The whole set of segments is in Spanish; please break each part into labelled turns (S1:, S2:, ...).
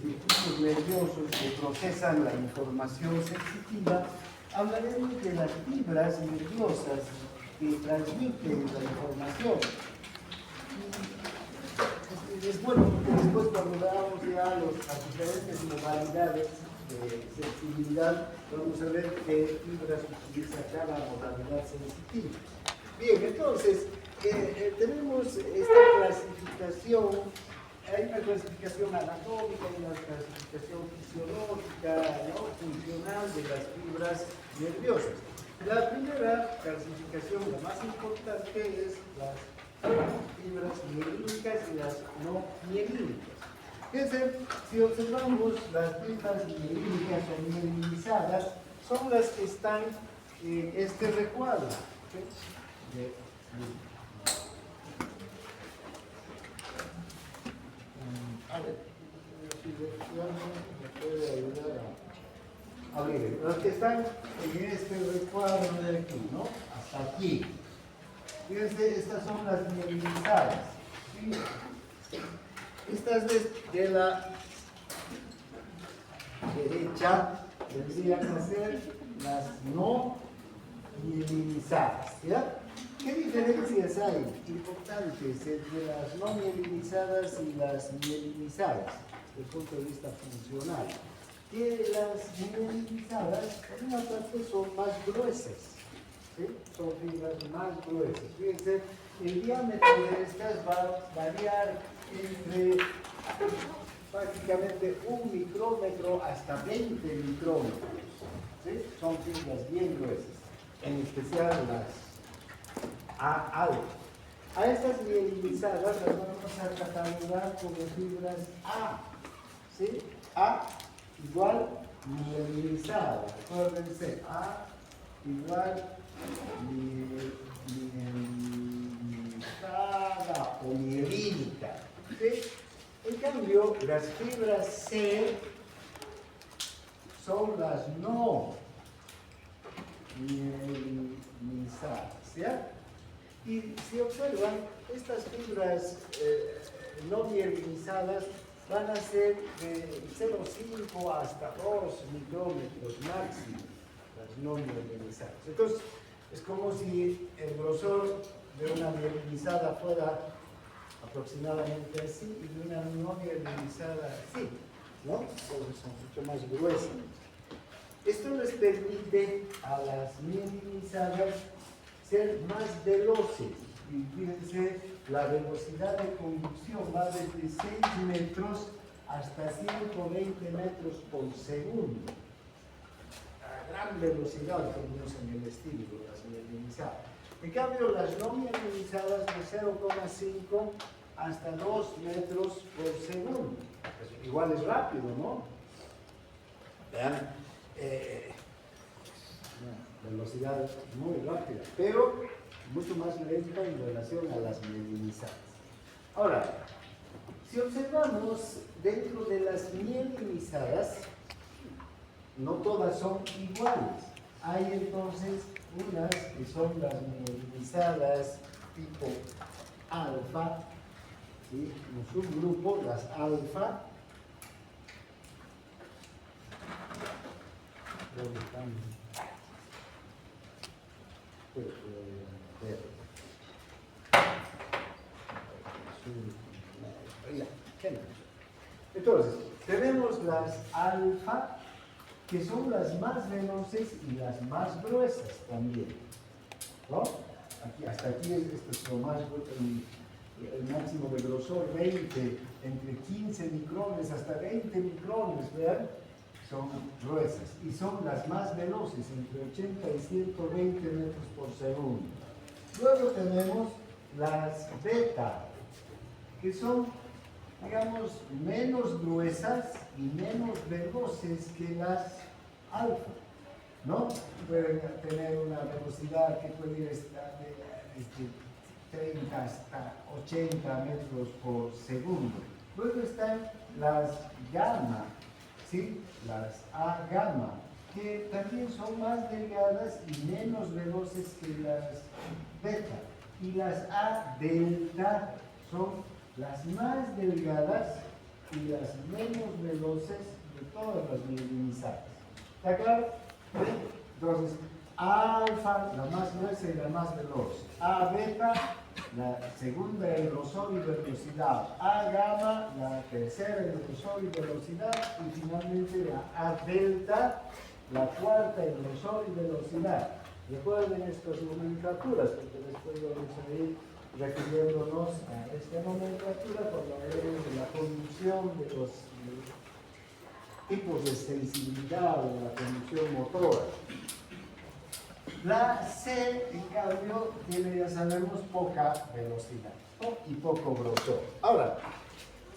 S1: circuitos nerviosos que procesan la información sensitiva, hablaremos de las fibras nerviosas que transmiten la información. Es bueno, porque después cuando veamos ya las diferentes modalidades de sensibilidad, vamos a ver qué fibras utiliza cada modalidad sensitiva. Bien, entonces, tenemos esta clasificación. Hay una clasificación anatómica, hay una clasificación fisiológica, ¿no?, funcional de las fibras nerviosas. La primera clasificación, la más importante, es las fibras mielínicas y las no mielínicas. Fíjense, si observamos las fibras mielínicas o mielinizadas, son las que están en este recuadro. ¿Sí? A ver, si me puede ayudar a ver, los que están en este recuadro de aquí, ¿no? Hasta aquí. Fíjense, estas son las mielinizadas. ¿Sí? Estas de la derecha deberían ser las no mielinizadas. ¿Ya? ¿Qué diferencias hay importantes entre las no mielinizadas y las mielinizadas desde el punto de vista funcional? Que las mielinizadas, por una parte, son más gruesas. ¿Sí? Son fibras más gruesas. Fíjense, el diámetro de estas va a variar entre prácticamente 1 micrómetro hasta 20 micrómetros. ¿Sí? Son fibras bien gruesas, en especial las A-alfa. A estas mielinizadas las vamos a catalogar como fibras A. ¿Sí? A igual mielinizada. Acuérdense, A igual mielinizada o mielínica. ¿Sí? En cambio, las fibras C son las no mielinizadas. ¿Ya? Y si observan, estas fibras no mielinizadas van a ser de 0,5 hasta 2 micrómetros máximo, las no mielinizadas. Entonces, es como si el grosor de una mielinizada fuera aproximadamente así y de una no mielinizada así, ¿no? Entonces son mucho más gruesas. Esto les permite a las mielinizadas ser más veloces. Y fíjense, la velocidad de conducción va desde 6 metros hasta 120 metros por segundo. A gran velocidad tenemos en el estímulo, las mielinizadas. En cambio, las no mielinizadas de 0,5 hasta 2 metros por segundo. Pues igual es rápido, ¿no? Vean, velocidad muy rápida, pero mucho más lenta en relación a las mielinizadas. Ahora, si observamos dentro de las mielinizadas, no todas son iguales. Hay entonces unas que son las mielinizadas tipo alfa, ¿sí? Un subgrupo, las alfa. ¿Dónde están? Entonces, tenemos las alfa, que son las más veloces y las más gruesas también, ¿no? Aquí, hasta aquí esto es lo más, el máximo de grosor 20, entre 15 micrones hasta 20 micrones, vean, son gruesas y son las más veloces, entre 80 y 120 metros por segundo. Luego tenemos las beta, que son, digamos, menos gruesas y menos veloces que las alfa, ¿no? Pueden tener una velocidad que puede ir de 30 hasta 80 metros por segundo. Luego están las gamma, ¿sí? Las A gamma, que también son más delgadas y menos veloces que las beta. Y las A delta son las más delgadas y las menos veloces de todas las mielinizadas. ¿Está claro? ¿Sí? Entonces, alfa, la más gruesa y la más veloz. A beta, la segunda en grosor y velocidad. A gamma, la tercera en grosor y velocidad. Y finalmente la A delta, la cuarta en grosor y velocidad. Recuerden estas nomenclaturas, porque después vamos a ir refiriéndonos a esta nomenclatura cuando hablemos de la conducción de los tipos de sensibilidad o de la conducción motora. La C, en cambio, tiene, ya sabemos, poca velocidad, ¿no? Y poco grosor. Ahora,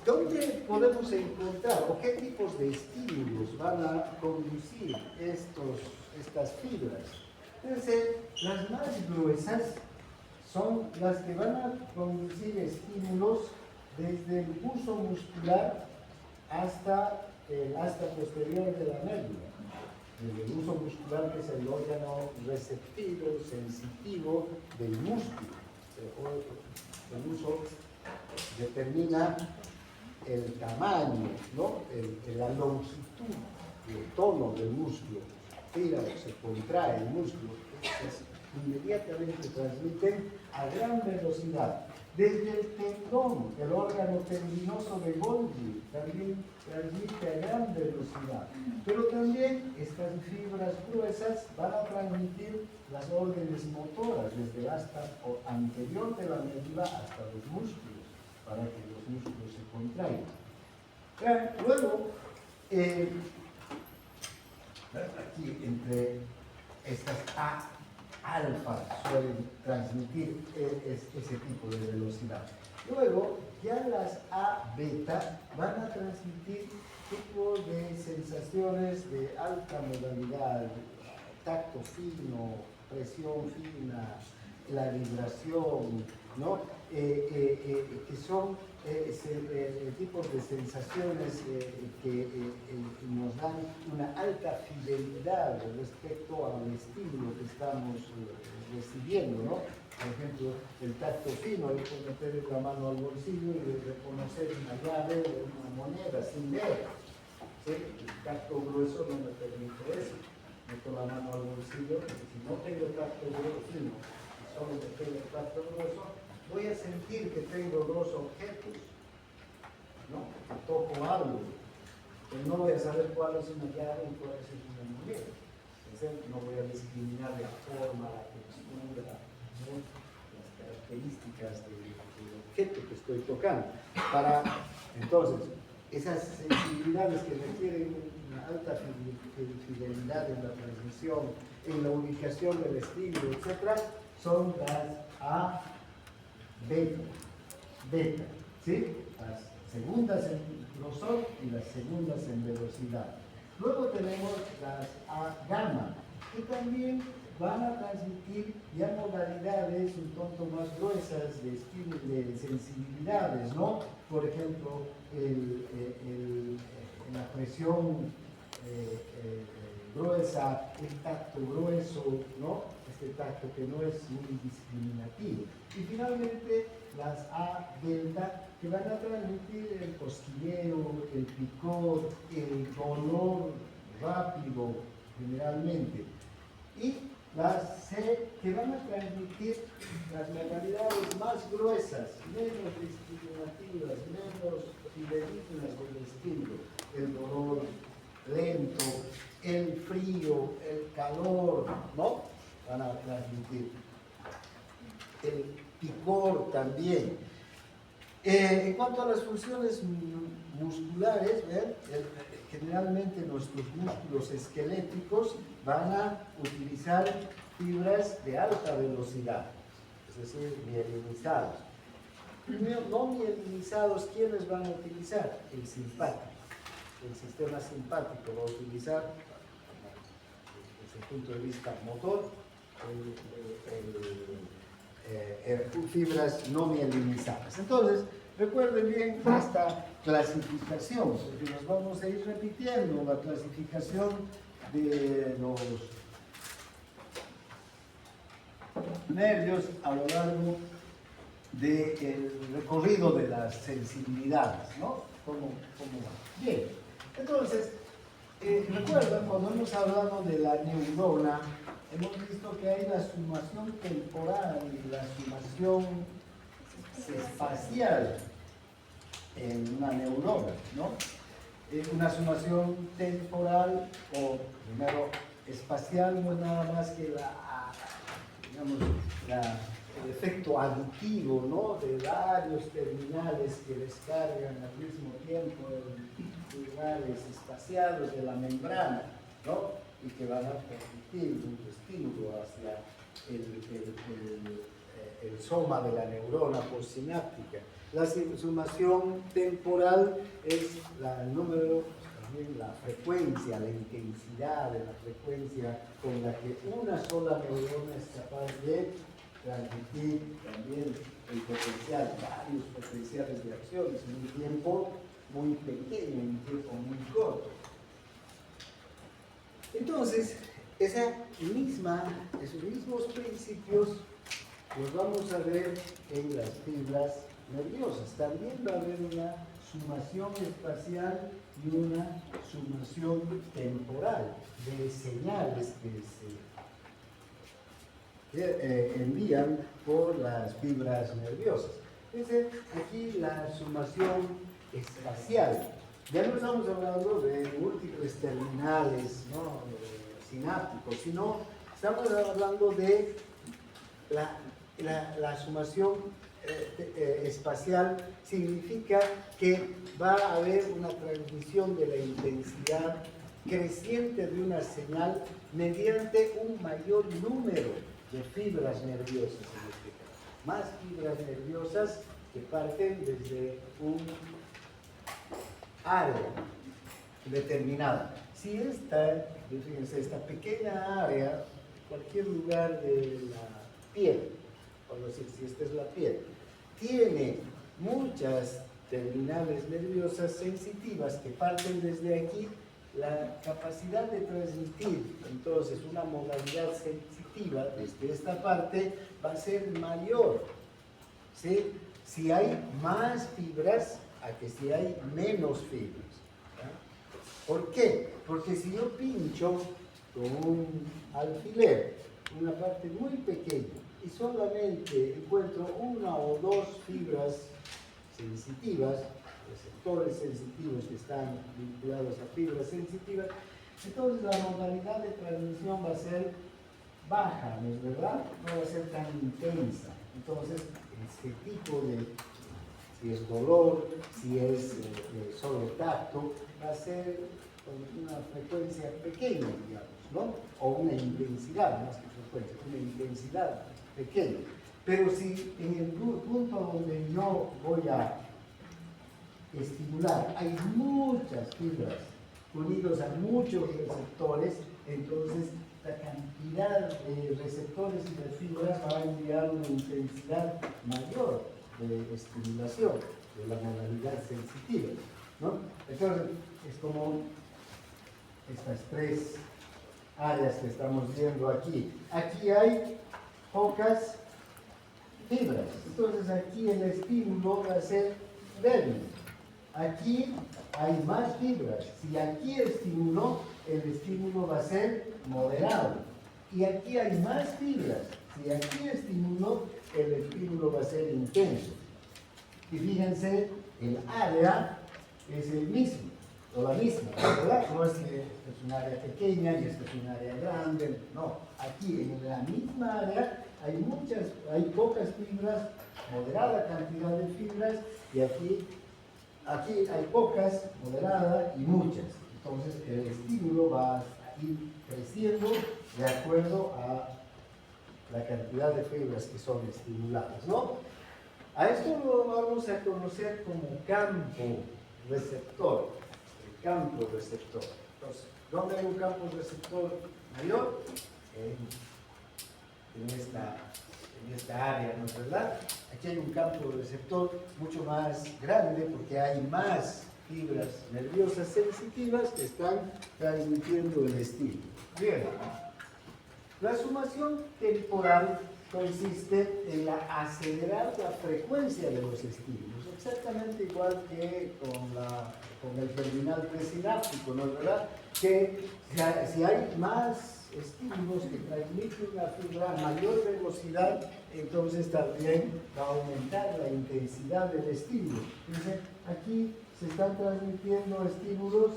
S1: ¿dónde podemos encontrar o qué tipos de estímulos van a conducir estas fibras? Entonces, las más gruesas son las que van a conducir estímulos desde el uso muscular hasta el asta posterior de la médula. El uso muscular, que es el órgano receptivo, sensitivo del músculo. El uso determina el tamaño, ¿no? La longitud, el tono del músculo. Gira o se contrae el músculo. Entonces, inmediatamente transmiten a gran velocidad. Desde el tendón, el órgano tendinoso de Golgi, también transmite a gran velocidad. Pero también estas fibras gruesas van a transmitir las órdenes motoras desde el asta anterior de la médula hasta los músculos, para que los músculos se contraigan. Luego, aquí entre estas alfa suelen transmitir ese tipo de velocidad. Luego, ya las A beta van a transmitir tipo de sensaciones de alta modalidad, tacto fino, presión fina, la vibración, ¿no? Que son tipos de sensaciones que nos dan una alta fidelidad respecto al estímulo que estamos recibiendo, ¿no? Por ejemplo, el tacto fino, yo puedo meter la mano al bolsillo y reconocer una llave o una moneda sin ver. ¿Sí? El tacto grueso no me permite eso. Meto la mano al bolsillo, porque si no tengo tacto fino, solo me tengo el tacto grueso, voy a sentir que tengo dos objetos, ¿no? Que toco algo, pero no voy a saber cuál es una llave y cuál es una moneda. No voy a discriminar la forma, la textura, ¿no? Las características del objeto que estoy tocando. Entonces, esas sensibilidades que requieren una alta fidelidad en la transmisión, en la ubicación del estímulo, etc., son las A beta, ¿sí? Las segundas en grosor y las segundas en velocidad. Luego tenemos las A gamma, que también van a transmitir ya modalidades un tanto más gruesas de sensibilidades, ¿no? Por ejemplo, la presión gruesa, el tacto grueso, ¿no? Este tacto que no es muy discriminativo. Y finalmente las A delta, que van a transmitir el cosquilleo, el picor, el dolor rápido generalmente. Y las C, que van a transmitir las modalidades más gruesas, menos discriminativas, menos fidedignas del estímulo, el dolor lento, el frío, el calor, ¿no? Van a transmitir. El picor también. En cuanto a las funciones musculares, generalmente nuestros músculos esqueléticos van a utilizar fibras de alta velocidad, es decir, mielinizados. No mielinizados, ¿quiénes van a utilizar? El simpático. El sistema simpático va a utilizar, desde el punto de vista motor, fibras no mielinizadas. Entonces, recuerden bien esta clasificación, porque nos vamos a ir repitiendo la clasificación de los nervios a lo largo del recorrido de las sensibilidades, ¿no? cómo va. Bien, entonces, recuerdan, cuando hemos hablado de la neurona, hemos visto que hay la sumación temporal y la sumación espacial en una neurona, ¿no? Una sumación temporal o, primero, espacial no es nada más que el efecto aditivo, ¿no? De varios terminales que descargan al mismo tiempo en lugares espaciados de la membrana, ¿no? Y que van a permitir un estímulo hacia el soma de la neurona postsináptica. La sumación temporal es el número, también la frecuencia, la intensidad de la frecuencia con la que una sola neurona es capaz de transmitir también el potencial, varios potenciales de acciones en un tiempo muy pequeño, en un tiempo muy corto. Entonces, esos mismos principios los vamos a ver en las fibras nerviosas. También va a haber una sumación espacial y una sumación temporal de señales que se envían por las fibras nerviosas. Fíjense, aquí la sumación espacial. Ya no estamos hablando de múltiples terminales, ¿no? Sinápticos, sino estamos hablando de la sumación espacial. Significa que va a haber una transmisión de la intensidad creciente de una señal mediante un mayor número de fibras nerviosas, en este caso. Más fibras nerviosas que parten desde un área determinada. Si fíjense, esta pequeña área, cualquier lugar de la piel, vamos a decir, si esta es la piel, tiene muchas terminales nerviosas sensitivas que parten desde aquí, la capacidad de transmitir entonces una modalidad sensitiva desde esta parte va a ser mayor, ¿sí? Si hay más fibras a que si hay menos fibras. ¿Ya? ¿Por qué? Porque si yo pincho con un alfiler una parte muy pequeña y solamente encuentro una o dos fibras sensitivas, receptores sensitivos que están vinculados a fibras sensitivas, entonces la modalidad de transmisión va a ser baja, ¿no es verdad? No va a ser tan intensa. Entonces, este tipo de, si es dolor, si es solo tacto, va a ser con una frecuencia pequeña, digamos, ¿no? O una intensidad, más que frecuencia, una intensidad pequeña. Pero si en el punto donde yo voy a estimular hay muchas fibras unidos a muchos receptores, entonces la cantidad de receptores y de fibras va a enviar una intensidad mayor de estimulación de la modalidad sensitiva, ¿no? Entonces es como estas tres áreas que estamos viendo aquí. Aquí hay pocas fibras, entonces aquí el estímulo va a ser débil. Aquí hay más fibras. Si aquí estimulo, el estímulo va a ser moderado. Y aquí hay más fibras. Si aquí estimulo, el estímulo va a ser intenso. Y fíjense, el área es el mismo, o la misma, ¿verdad? No es que esto es un área pequeña y esto es un área grande. No, aquí en la misma área hay pocas fibras, moderada cantidad de fibras, y aquí hay pocas, moderada y muchas. Entonces el estímulo va a ir creciendo de acuerdo a la cantidad de fibras que son estimuladas, ¿no? A esto lo vamos a conocer como campo receptor. El campo receptor. Entonces, ¿dónde hay un campo receptor mayor? En esta área, ¿no es verdad? Aquí hay un campo receptor mucho más grande porque hay más fibras nerviosas sensitivas que están transmitiendo el estímulo. Bien, la sumación temporal consiste en acelerar la frecuencia de los estímulos, exactamente igual que con el terminal presináptico, ¿no es verdad? Que si hay más estímulos que transmiten una fibra a mayor velocidad, entonces también va a aumentar la intensidad del estímulo. Entonces, aquí se están transmitiendo estímulos,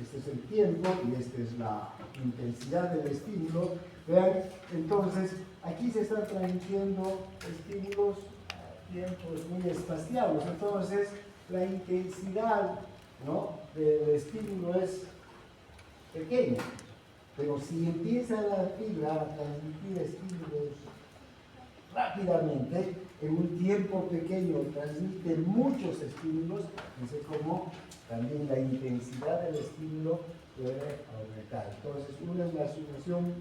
S1: este es el tiempo y esta es la intensidad del estímulo. Vean, entonces, aquí se están transmitiendo estímulos a tiempos muy espaciados. Entonces, la intensidad, ¿no?, del estímulo es pequeña. Pero si empieza la fibra a transmitir estímulos rápidamente, en un tiempo pequeño transmite muchos estímulos, entonces como también la intensidad del estímulo puede aumentar. Entonces, una es la sumación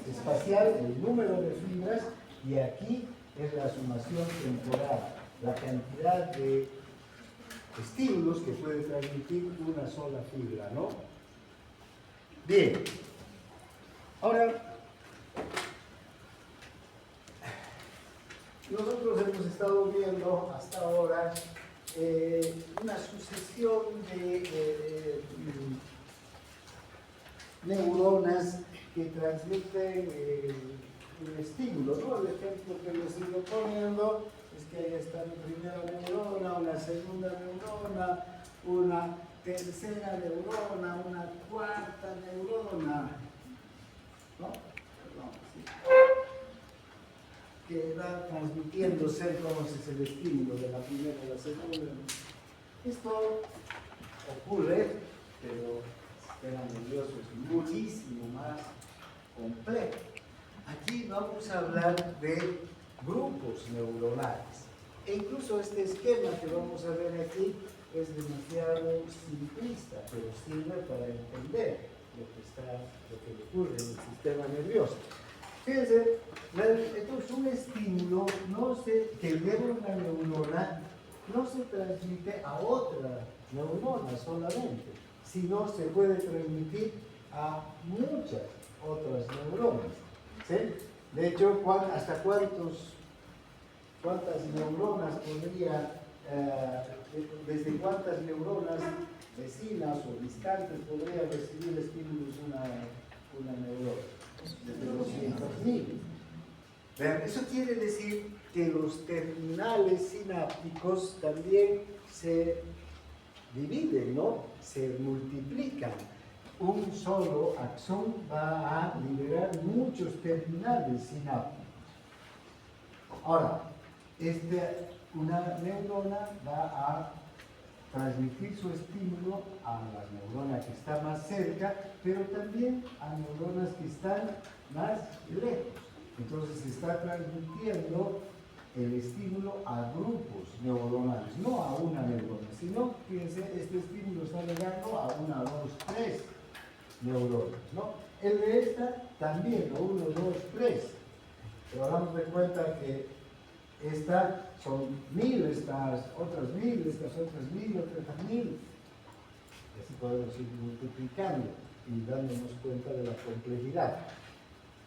S1: espacial, el número de fibras, y aquí es la sumación temporal, la cantidad de estímulos que puede transmitir una sola fibra, ¿no? Bien, ahora nosotros hemos estado viendo hasta ahora una sucesión de neuronas que transmiten un estímulo, ¿no? El ejemplo que les estoy poniendo es que ahí está una primera neurona, una segunda neurona, una tercera neurona, una cuarta neurona, ¿no? Perdón, sí. Que va transmitiéndose como si es el estímulo de la primera a la segunda. Esto ocurre, pero el sistema nervioso es muchísimo más complejo. Aquí vamos a hablar de grupos neuronales. E incluso este esquema que vamos a ver aquí es demasiado simplista, pero sirve para entender lo que ocurre en el sistema nervioso. Fíjense, entonces un estímulo que lleva una neurona no se transmite a otra neurona solamente, sino se puede transmitir a muchas otras neuronas. ¿Sí? De hecho, ¿hasta cuántas neuronas desde cuántas neuronas vecinas o distantes podría recibir estímulos una neurona? Desde 200.000. Vean, eso quiere decir que los terminales sinápticos también se dividen, ¿no? Se multiplican. Un solo axón va a liberar muchos terminales sinápticos. Ahora, una neurona va a transmitir su estímulo a la neurona que está más cerca, pero también a neuronas que están más lejos. Entonces se está transmitiendo el estímulo a grupos neuronales, no a una neurona, sino, fíjense, este estímulo está llegando a 1, 2, 3 neuronas, ¿no? El de esta también, 1, 2, 3. Pero damos de cuenta que estas son 1000, estas otras 1000, estas otras 1000, otras 1000. Y así podemos ir multiplicando y dándonos cuenta de la complejidad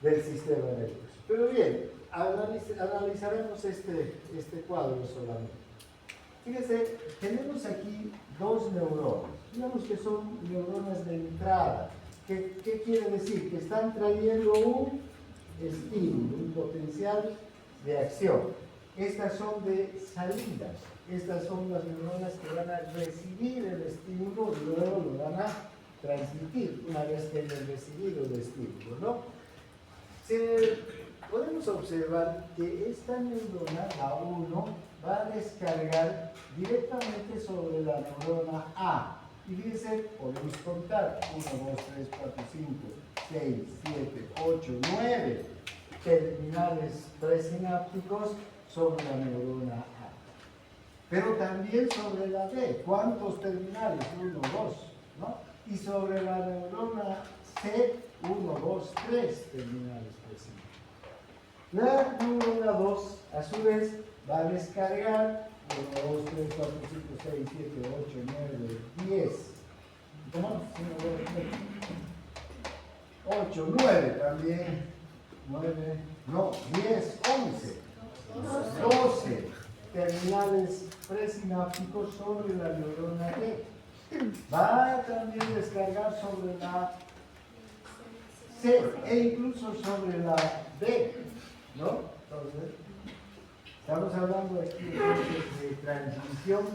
S1: del sistema nervioso. Pero bien, analizaremos este cuadro solamente. Fíjense, tenemos aquí dos neuronas. Digamos que son neuronas de entrada. ¿Qué quiere decir? Que están trayendo un estímulo, un potencial de acción. Estas son de salidas. Estas son las neuronas que van a recibir el estímulo y luego lo van a transmitir una vez que hayan recibido el estímulo, ¿no? Podemos observar que esta neurona, la 1, va a descargar directamente sobre la neurona A. Y fíjense, podemos contar 1, 2, 3, 4, 5, 6, 7, 8, 9 terminales presinápticos sobre la neurona A. Pero también sobre la B. ¿Cuántos terminales? 1, 2, ¿no? Y sobre la neurona C, 1, 2, 3 terminales presinápticos. La neurona 2, a su vez, va a descargar 1, 2, 3, 4, 5, 6, 7, 8, 9, 10. ¿Cómo? 1, 2, 3. 8, 9 también. 9, no, 10, 11, 12 terminales presinápticos sobre la neurona D. Va a también descargar sobre la C e incluso sobre la D, ¿no? Entonces, estamos hablando aquí entonces de transmisión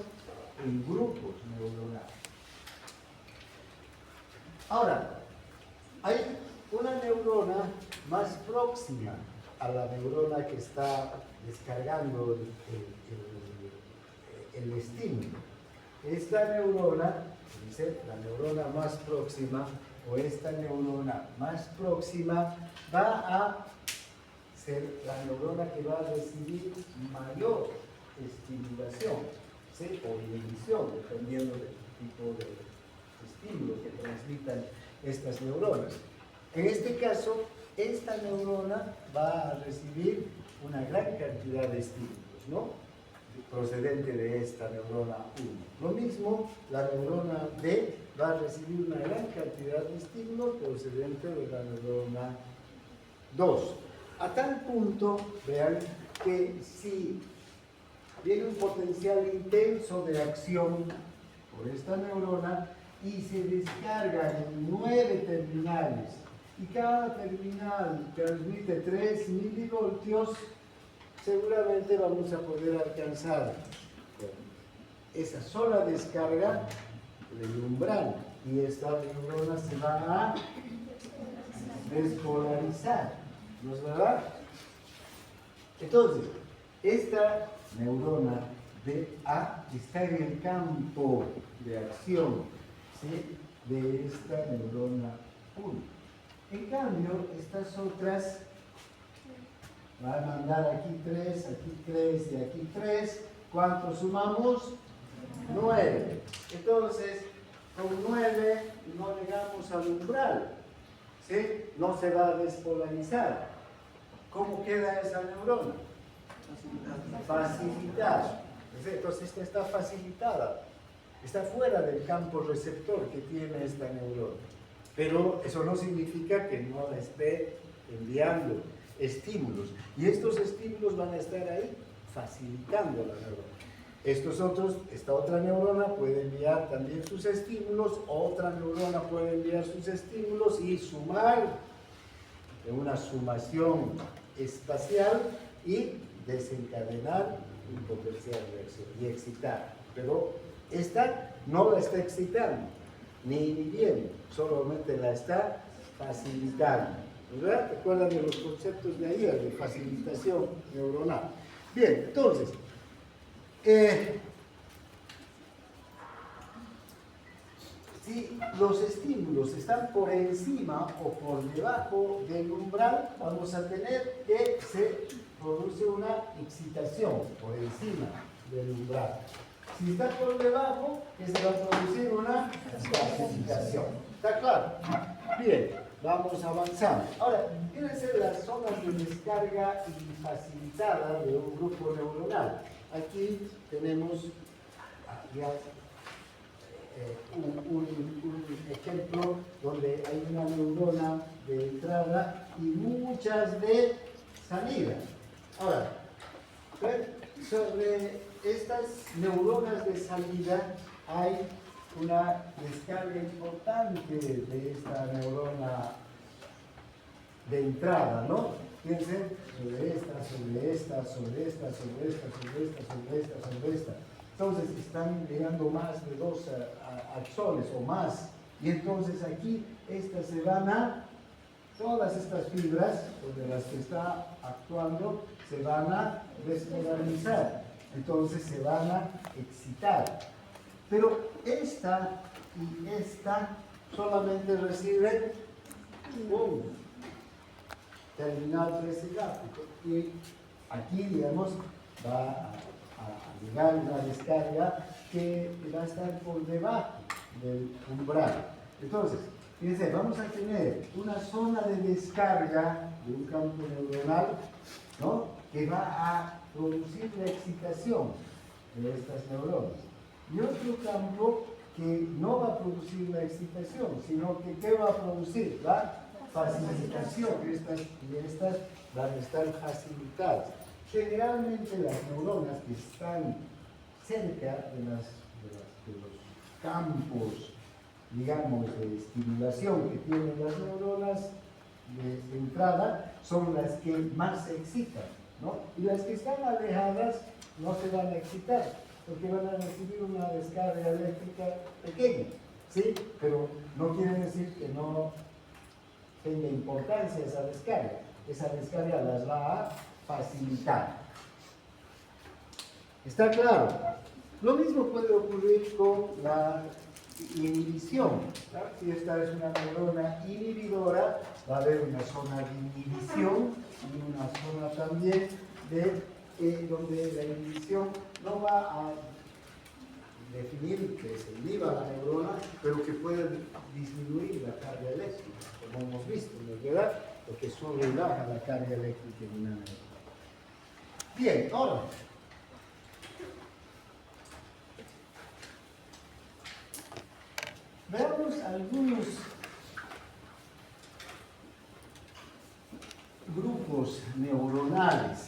S1: en grupos neuronales. Ahora, hay una neurona más próxima a la neurona que está descargando el estímulo. Esta neurona, dice, la neurona más próxima, o esta neurona más próxima, va a ser la neurona que va a recibir mayor estimulación, ¿sí? O inhibición, dependiendo del tipo de estímulo que transmitan estas neuronas. En este caso, esta neurona va a recibir una gran cantidad de estímulos, ¿no? Procedente de esta neurona 1. Lo mismo, la neurona D va a recibir una gran cantidad de estímulos procedente de la neurona 2. A tal punto, vean, que si viene un potencial intenso de acción por esta neurona y se descarga en 9 terminales, y cada terminal transmite 3 milivoltios, seguramente vamos a poder alcanzar esa sola descarga del umbral, y esta neurona se va a despolarizar, ¿no es verdad? Entonces, esta neurona DA está en el campo de acción, ¿sí?, de esta neurona 1. En cambio, estas otras van a mandar aquí 3 y aquí 3. ¿Cuántos sumamos? 9. Entonces, con 9 no llegamos al umbral, ¿sí? No se va a despolarizar. ¿Cómo queda esa neurona? Facilitada. Entonces, esta está facilitada. Está fuera del campo receptor que tiene esta neurona. Pero eso no significa que no la esté enviando estímulos. Y estos estímulos van a estar ahí facilitando la neurona. Esta otra neurona puede enviar también sus estímulos, otra neurona puede enviar sus estímulos y sumar en una sumación espacial y desencadenar un potencial de acción y excitar. Pero esta no la está excitando ni inhibiendo, solamente la está facilitando. ¿Verdad? ¿Recuerdan de los conceptos de ayer de facilitación neuronal? Bien, entonces, si los estímulos están por encima o por debajo del umbral, vamos a tener que se produce una excitación por encima del umbral. Si está por debajo, que se va a producir una facilitación. ¿Está claro? Bien, vamos avanzando. Ahora, fíjense las zonas de descarga facilitada de un grupo neuronal. Aquí tenemos ya un ejemplo donde hay una neurona de entrada y muchas de salida. Ahora, sobre estas neuronas de salida hay una descarga importante de esta neurona de entrada, ¿no? Piensen sobre esta, sobre esta, sobre esta, sobre esta, sobre esta, sobre esta, sobre esta. Entonces están llegando más de 2 axones o más. Y entonces aquí estas se van a, todas estas fibras sobre las que está actuando, se van a despolarizar. Entonces se van a excitar. Pero esta y esta solamente reciben un terminal presináptico. Y aquí, digamos, va a llegar una descarga que va a estar por debajo del umbral. Entonces, fíjense, vamos a tener una zona de descarga de un campo neuronal, ¿no?, que va a producir la excitación de estas neuronas. Y otro campo que no va a producir la excitación, sino que ¿qué va a producir? La facilitación de estas van a estar facilitadas. Generalmente las neuronas que están cerca de los campos, digamos, de estimulación que tienen las neuronas de entrada, son las que más se excitan, ¿no? Y las que están alejadas no se van a excitar, porque van a recibir una descarga eléctrica pequeña, ¿sí? Pero no quiere decir que no tenga importancia esa descarga las va a facilitar. ¿Está claro? Lo mismo puede ocurrir con la inhibición, ¿no? Si esta es una neurona inhibidora, va a haber una zona de inhibición y una zona también donde la inhibición no va a definir que se inhiba la neurona, pero que puede disminuir la carga eléctrica, como hemos visto, ¿no es verdad? Porque sube y baja la carga eléctrica en una neurona. Bien, ahora, veamos algunos grupos neuronales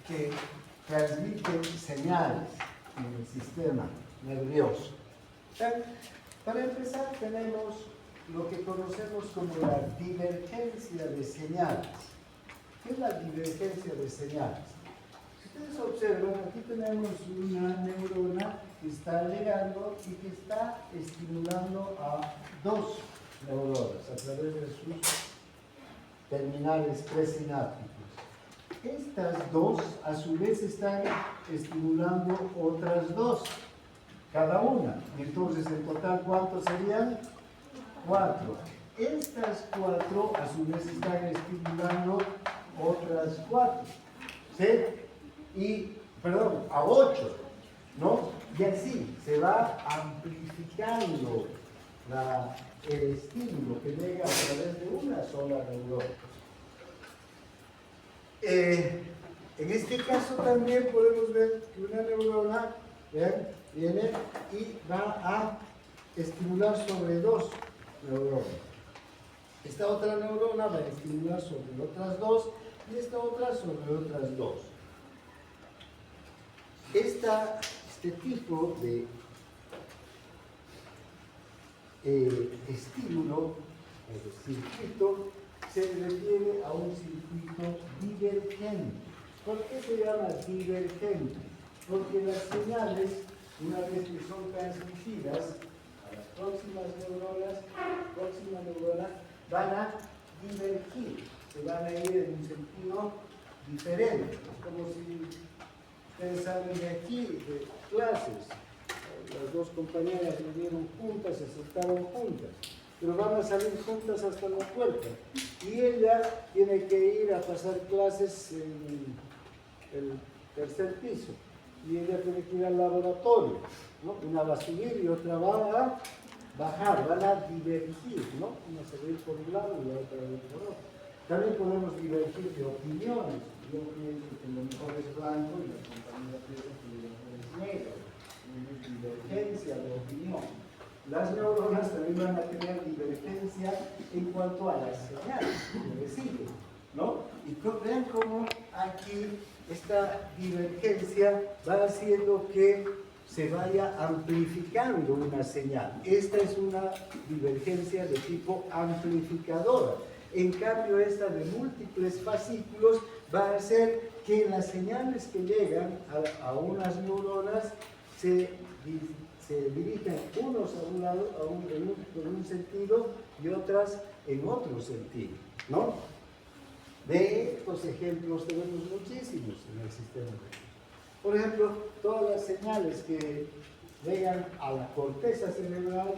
S1: que transmiten señales en el sistema nervioso. Para empezar, tenemos lo que conocemos como la divergencia de señales. ¿Qué es la divergencia de señales? Si ustedes observan, aquí tenemos una neurona que está llegando y que está estimulando a dos neuronas a través de sus terminales presinápticos. Estas dos, a su vez, están estimulando otras dos, cada una. Y entonces, en total, ¿cuántos serían? 4. Estas 4, a su vez, están estimulando otras 4. ¿Sí? A 8, ¿no? Y así se va amplificando el estímulo que llega a través de una sola neurona. En este caso también podemos ver que una neurona viene y va a estimular sobre dos neuronas. Esta otra neurona va a estimular sobre otras dos y esta otra sobre otras dos. Este tipo de estímulo o de circuito se refiere a un circuito divergente. ¿Por qué se llama divergente? Porque las señales, una vez que son transmitidas a las próximas neuronas, van a divergir, se van a ir en un sentido diferente. Es como si ustedes salen de aquí, de clases, las dos compañeras vinieron juntas, se sentaron juntas, pero van a salir juntas hasta la puerta. Y ella tiene que ir a pasar clases en el tercer piso. Y ella tiene que ir al laboratorio, ¿no? Una va a subir y otra va a bajar, van a divergir, ¿no? Una se va a ir por un lado y la otra va a ir por otro. También podemos divergir de opiniones. Yo pienso que lo mejor es blanco y la compañera piensa que lo mejor es negro. Divergencia de opinión. Las neuronas también van a tener divergencia en cuanto a las señales que reciben, ¿no? Y vean cómo aquí esta divergencia va haciendo que se vaya amplificando una señal. Esta es una divergencia de tipo amplificadora. En cambio, esta de múltiples fascículos va a hacer que las señales que llegan a unas neuronas se dirigen unos a un lado, en un sentido y otras en otro sentido, ¿no? De estos ejemplos tenemos muchísimos en el sistema nervioso. Por ejemplo, todas las señales que llegan a la corteza cerebral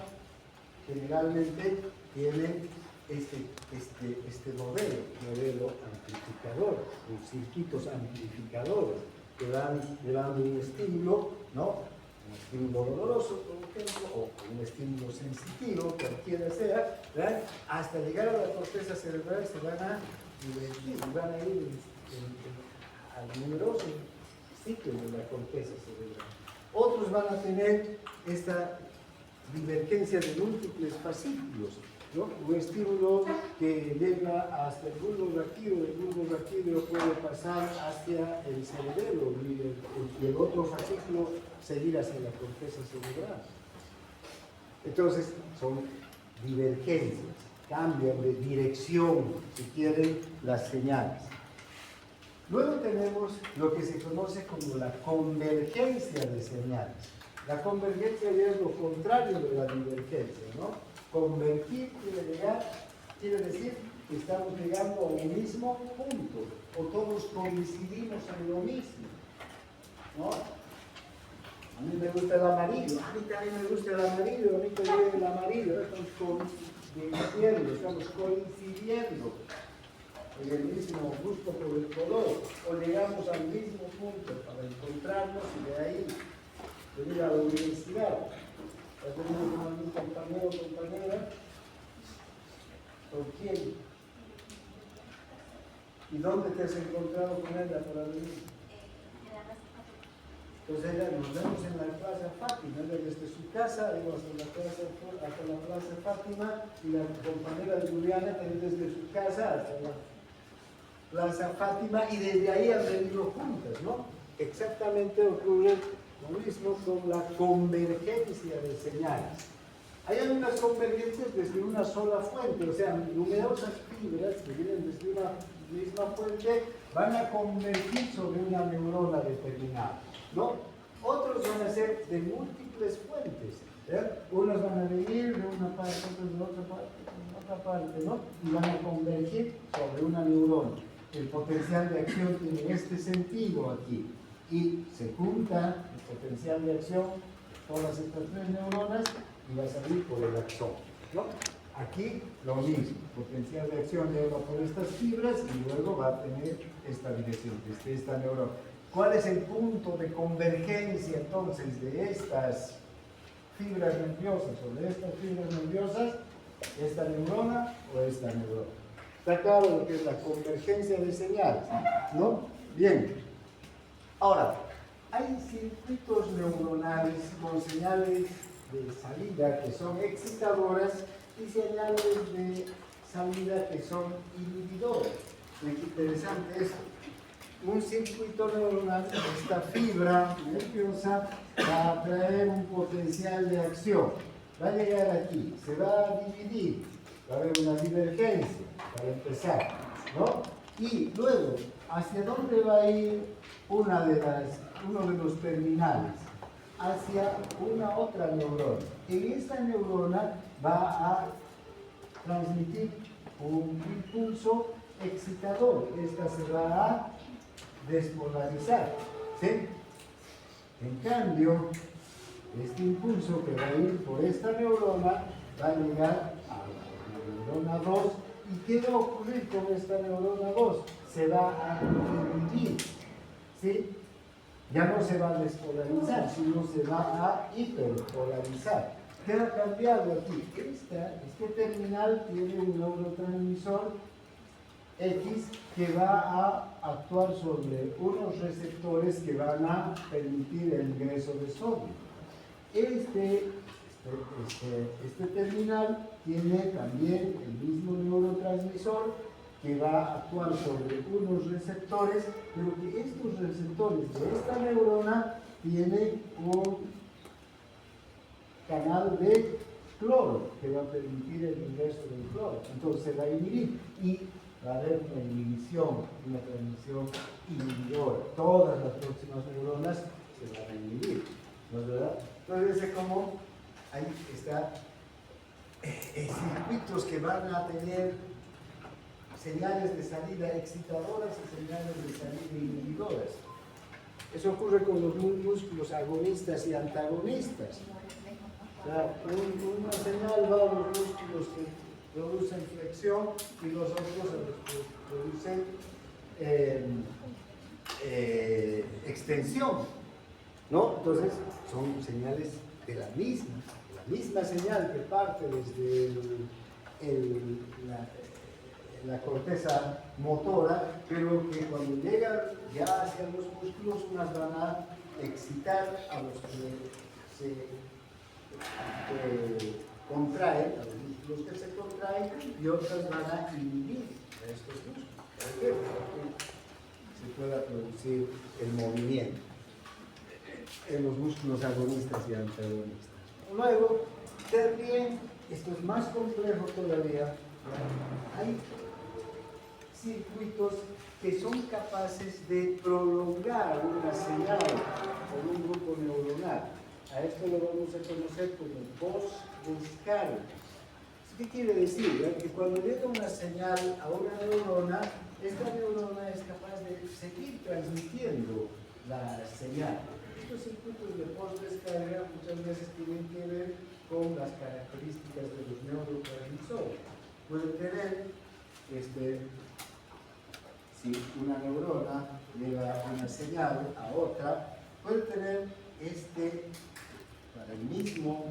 S1: generalmente tienen este modelo amplificador, los circuitos amplificadores que van llevando un estímulo, ¿no? Un estímulo doloroso, por ejemplo, o un estímulo sensitivo, cualquiera sea, ¿verdad? Hasta llegar a la corteza cerebral se van a divertir, van a ir al numeroso ciclo de la corteza cerebral. Otros van a tener esta divergencia de múltiples fascículos. ¿no? Un estímulo que llega hasta el bulbo raquídeo, el bulbo raquídeo puede pasar hacia el cerebelo y el otro fascículo seguir hacia la corteza cerebral. Entonces son divergencias, cambian de dirección, si quieren, las señales. Luego tenemos lo que se conoce como la convergencia de señales. La convergencia ya es lo contrario de la divergencia, ¿no? Convergir quiere decir que estamos llegando a un mismo punto, o todos coincidimos en lo mismo, ¿no? A mí me gusta el amarillo, a mí también me gusta el amarillo, a mí también el amarillo, estamos coincidiendo en el mismo gusto por el color, o llegamos al mismo punto para encontrarnos y de ahí venir a la universidad. Ya tenemos un compañero o compañera, ¿con quién? ¿Y dónde te has encontrado con ella para venir? Entonces nos vemos en la Plaza Fátima, desde su casa, íbamos hasta la Plaza Fátima, y la compañera Juliana también desde su casa hasta la Plaza Fátima, y desde ahí han venido juntas, ¿no? Exactamente ocurre lo mismo con la convergencia de señales. Hay algunas convergencias desde una sola fuente, o sea, numerosas fibras que vienen desde una misma fuente van a convergir sobre una neurona determinada, ¿no? Otros van a ser de múltiples fuentes, ¿eh? Unas van a venir de una parte, otras de otra parte, ¿no? Y van a convergir sobre una neurona. El potencial de acción tiene este sentido aquí, y se junta el potencial de acción de todas estas tres neuronas y va a salir por el axón, ¿no? Aquí lo mismo, potencial de acción llega por estas fibras y luego va a tener esta dirección, desde esta neurona. ¿Cuál es el punto de convergencia entonces de estas fibras nerviosas o de estas fibras nerviosas? ¿Esta neurona o esta neurona? Está claro lo que es la convergencia de señales, ¿no? Bien. Ahora, hay circuitos neuronales con señales de salida que son excitadoras y señales de salida que son inhibidoras. Es interesante esto. Un circuito neuronal, esta fibra nerviosa, va a traer un potencial de acción. Va a llegar aquí, se va a dividir, va a haber una divergencia, para empezar, ¿no? Y luego, ¿hacia dónde va a ir uno de los terminales? Hacia una otra neurona. En esta neurona va a transmitir un impulso excitador. Esta se va a despolarizar, ¿sí? En cambio, este impulso que va a ir por esta neurona va a llegar a la neurona 2. ¿Y qué va a ocurrir con esta neurona 2? Se va a dividir, ¿sí? Ya no se va a despolarizar, sino se va a hiperpolarizar. ¿Qué ha cambiado aquí? Este terminal tiene un neurotransmisor X que va a actuar sobre unos receptores que van a permitir el ingreso de sodio. Este terminal tiene también el mismo neurotransmisor que va a actuar sobre unos receptores, pero que estos receptores de esta neurona tienen un canal de cloro que va a permitir el ingreso del cloro. Entonces se va a inhibir y va a haber una inhibición, una transmisión inhibidora. Todas las próximas neuronas se van a inhibir, ¿no es verdad? Entonces es como ahí está circuitos que van a tener señales de salida excitadoras y señales de salida inhibidoras. Eso ocurre con los músculos agonistas y antagonistas. O sea, una señal va a los músculos que producen flexión y los otros a los que producen extensión, ¿no? Entonces, son señales de la misma señal que parte desde la corteza motora, pero que cuando llegan ya hacia los músculos, unas van a excitar a los que se contraen, a los músculos músculos que se contraen y otras van a inhibir a estos músculos. ¿Para qué? Para que se pueda producir el movimiento en los músculos agonistas y antagonistas. Luego, también, esto es más complejo todavía, hay circuitos que son capaces de prolongar una señal o un grupo neuronal. A esto lo vamos a conocer como post-descarga. ¿Qué quiere decir? Que cuando llega una señal a una neurona, esta neurona es capaz de seguir transmitiendo la señal. Estos circuitos de post-descarga muchas veces tienen que ver con las características de los neurotransmisores. Pueden tener, si una neurona lleva una señal a otra, puede tener para el mismo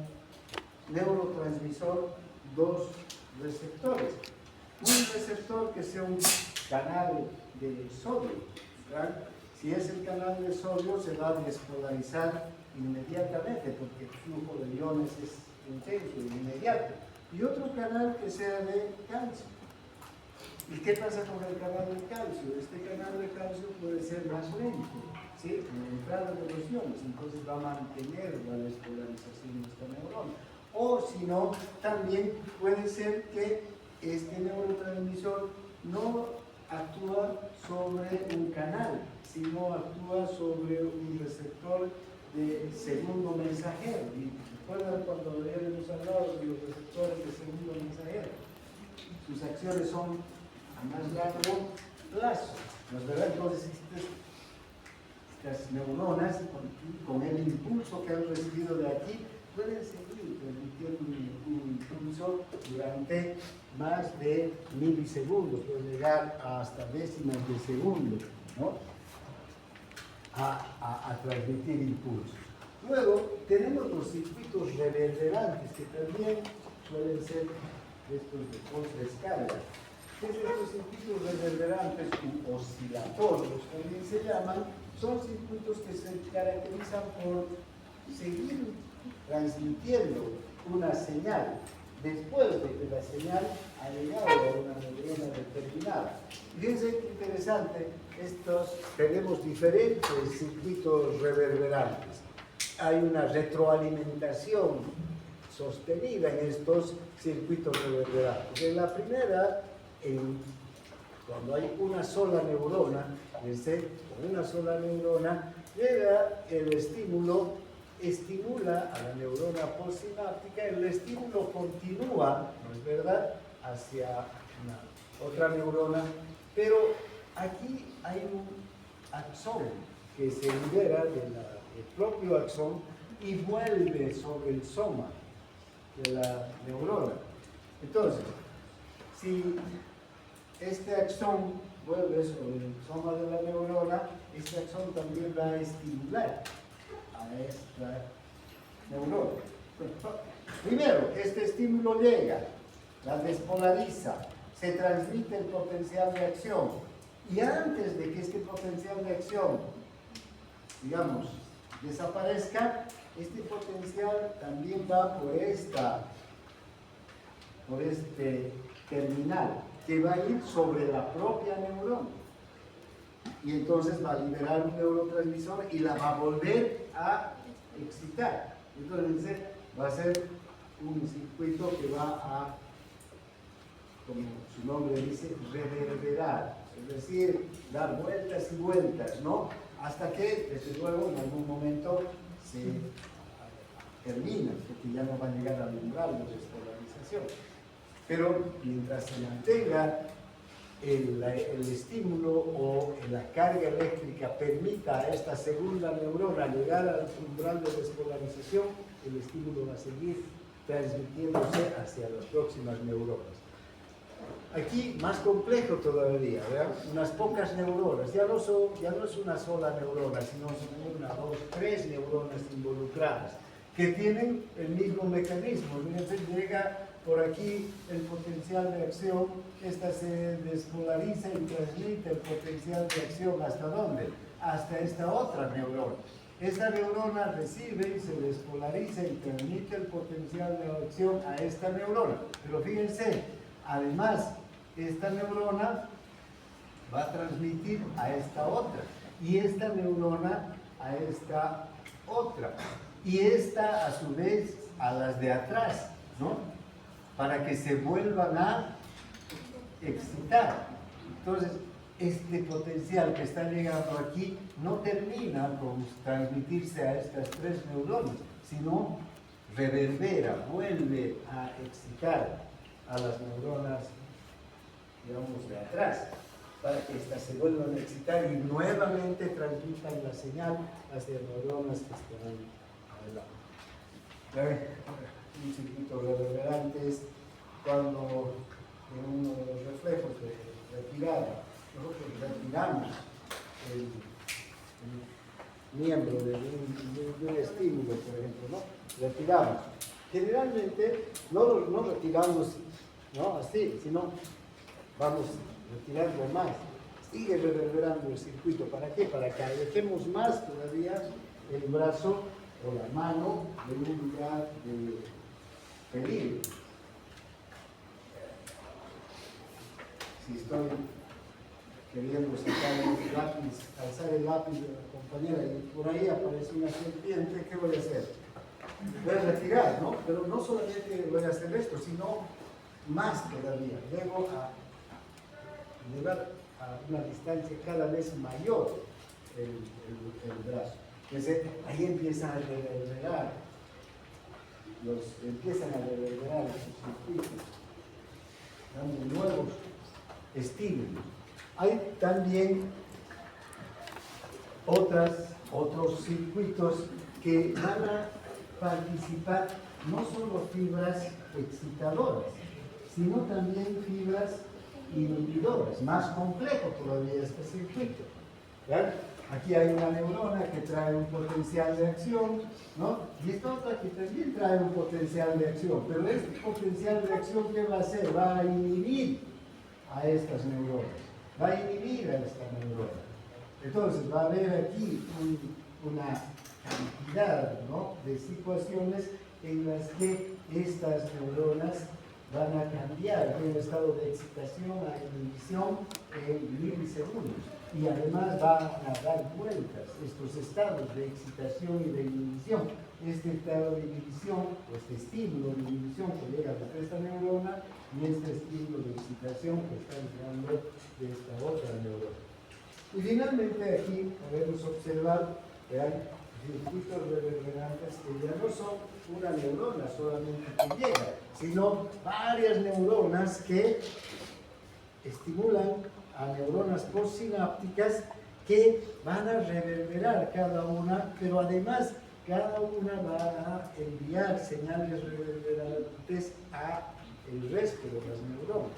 S1: neurotransmisor, dos receptores. Un receptor que sea un canal de sodio, ¿verdad? Si es el canal de sodio, se va a despolarizar inmediatamente porque el flujo de iones es intenso e inmediato. Y otro canal que sea de calcio. ¿Y qué pasa con el canal de calcio? Este canal de calcio puede ser más lento, ¿sí? En la entrada de los iones, entonces va a mantener la despolarización de esta neurona. O si no, también puede ser que este neurotransmisor no actúa sobre un canal, sino actúa sobre un receptor de segundo mensajero. Y recuerdan cuando habíamos hablado de los receptores de segundo mensajero. Sus acciones son a más largo plazo, ¿no es verdad? Entonces, estas neuronas, con el impulso que han recibido de aquí, pueden seguir transmitiendo un impulso durante más de milisegundos, puede llegar hasta décimas de segundo, ¿no? a transmitir impulsos. Luego tenemos los circuitos reverberantes, que también suelen ser estos de post-descarga. Estos circuitos reverberantes u oscilatorios también se llaman, son circuitos que se caracterizan por seguir transmitiendo una señal después de que la señal ha llegado a una neurona determinada. Fíjense qué interesante, tenemos diferentes circuitos reverberantes. Hay una retroalimentación sostenida en estos circuitos reverberantes. En la primera, cuando hay una sola neurona, con una sola neurona, llega el estímulo, estimula a la neurona postsináptica, el estímulo continúa, ¿no es verdad?, hacia otra neurona, pero aquí hay un axón que se libera del propio axón y vuelve sobre el soma de la neurona. Entonces, si este axón vuelve sobre el soma de la neurona, este axón también va a estimular a esta neurona. Primero, este estímulo llega, la despolariza, se transmite el potencial de acción, y antes de que este potencial de acción, digamos, desaparezca, este potencial también va por este terminal, que va a ir sobre la propia neurona. Y entonces va a liberar un neurotransmisor y la va a volver a excitar. Entonces va a ser un circuito que va a, como su nombre dice, reverberar. Es decir, dar vueltas y vueltas, ¿no? Hasta que, desde luego, en algún momento se termina, porque ya no va a llegar al umbral de despolarización. Pero mientras se mantenga el estímulo o la carga eléctrica permita a esta segunda neurona llegar al umbral de despolarización, el estímulo va a seguir transmitiéndose hacia las próximas neuronas. Aquí más complejo todavía, ¿verdad? Unas pocas neuronas, ya no es una sola neurona, sino son una, dos, tres neuronas involucradas, que tienen el mismo mecanismo. Entonces llega por aquí el potencial de acción, esta se despolariza y transmite el potencial de acción ¿hasta dónde? Hasta esta otra neurona. Esta neurona recibe y se despolariza y transmite el potencial de acción a esta neurona. Pero fíjense, además, esta neurona va a transmitir a esta otra, y esta neurona a esta otra, y esta a su vez a las de atrás, ¿no? Para que se vuelvan a excitar. Entonces, este potencial que está llegando aquí no termina con transmitirse a estas tres neuronas, sino reverbera, vuelve a excitar a las neuronas, digamos, de atrás, para que éstas se vuelvan a excitar y nuevamente transmitan la señal hacia neuronas que están adelante. Un circuito reverberante es cuando en uno de los reflejos de retirada nosotros retiramos el miembro de un estímulo, por ejemplo, ¿no? Retiramos. Generalmente no retiramos, ¿no? Así, sino vamos retirando más. Sigue reverberando el circuito. ¿Para qué? Para que alejemos más todavía el brazo o la mano de un lugar de peligro. Si estoy queriendo sacar el lápiz, alzar el lápiz de la compañera y por ahí aparece una serpiente, ¿qué voy a hacer? Voy a retirar, ¿no? Pero no solamente voy a hacer esto, sino más todavía. Debo llevar a una distancia cada vez mayor el brazo. Entonces, ahí empiezan a reverberar, empiezan a reverberar esos circuitos, dando nuevos estímulos. Hay también otros circuitos que van a participar no solo fibras excitadoras, sino también fibras inhibidoras. Más complejo todavía este circuito. ¿Verdad? Aquí hay una neurona que trae un potencial de acción, ¿no? Y esta otra que también trae un potencial de acción. Pero este potencial de acción, ¿qué va a hacer? Va a inhibir a estas neuronas. Va a inhibir a esta neurona. Entonces va a haber aquí una cantidad, ¿no?, de situaciones en las que estas neuronas van a cambiar de un estado de excitación a inhibición en milisegundos. Y además van a dar vueltas estos estados de excitación y de inhibición. Este estado de inhibición, o este estímulo de inhibición que llega desde esta neurona, y este estímulo de excitación que está llegando de esta otra neurona. Y finalmente aquí podemos observar que hay circuitos reverberantes que ya no son una neurona solamente que llega, sino varias neuronas que estimulan a neuronas postsinápticas que van a reverberar cada una, pero además cada una va a enviar señales reverberantes a el resto de las neuronas.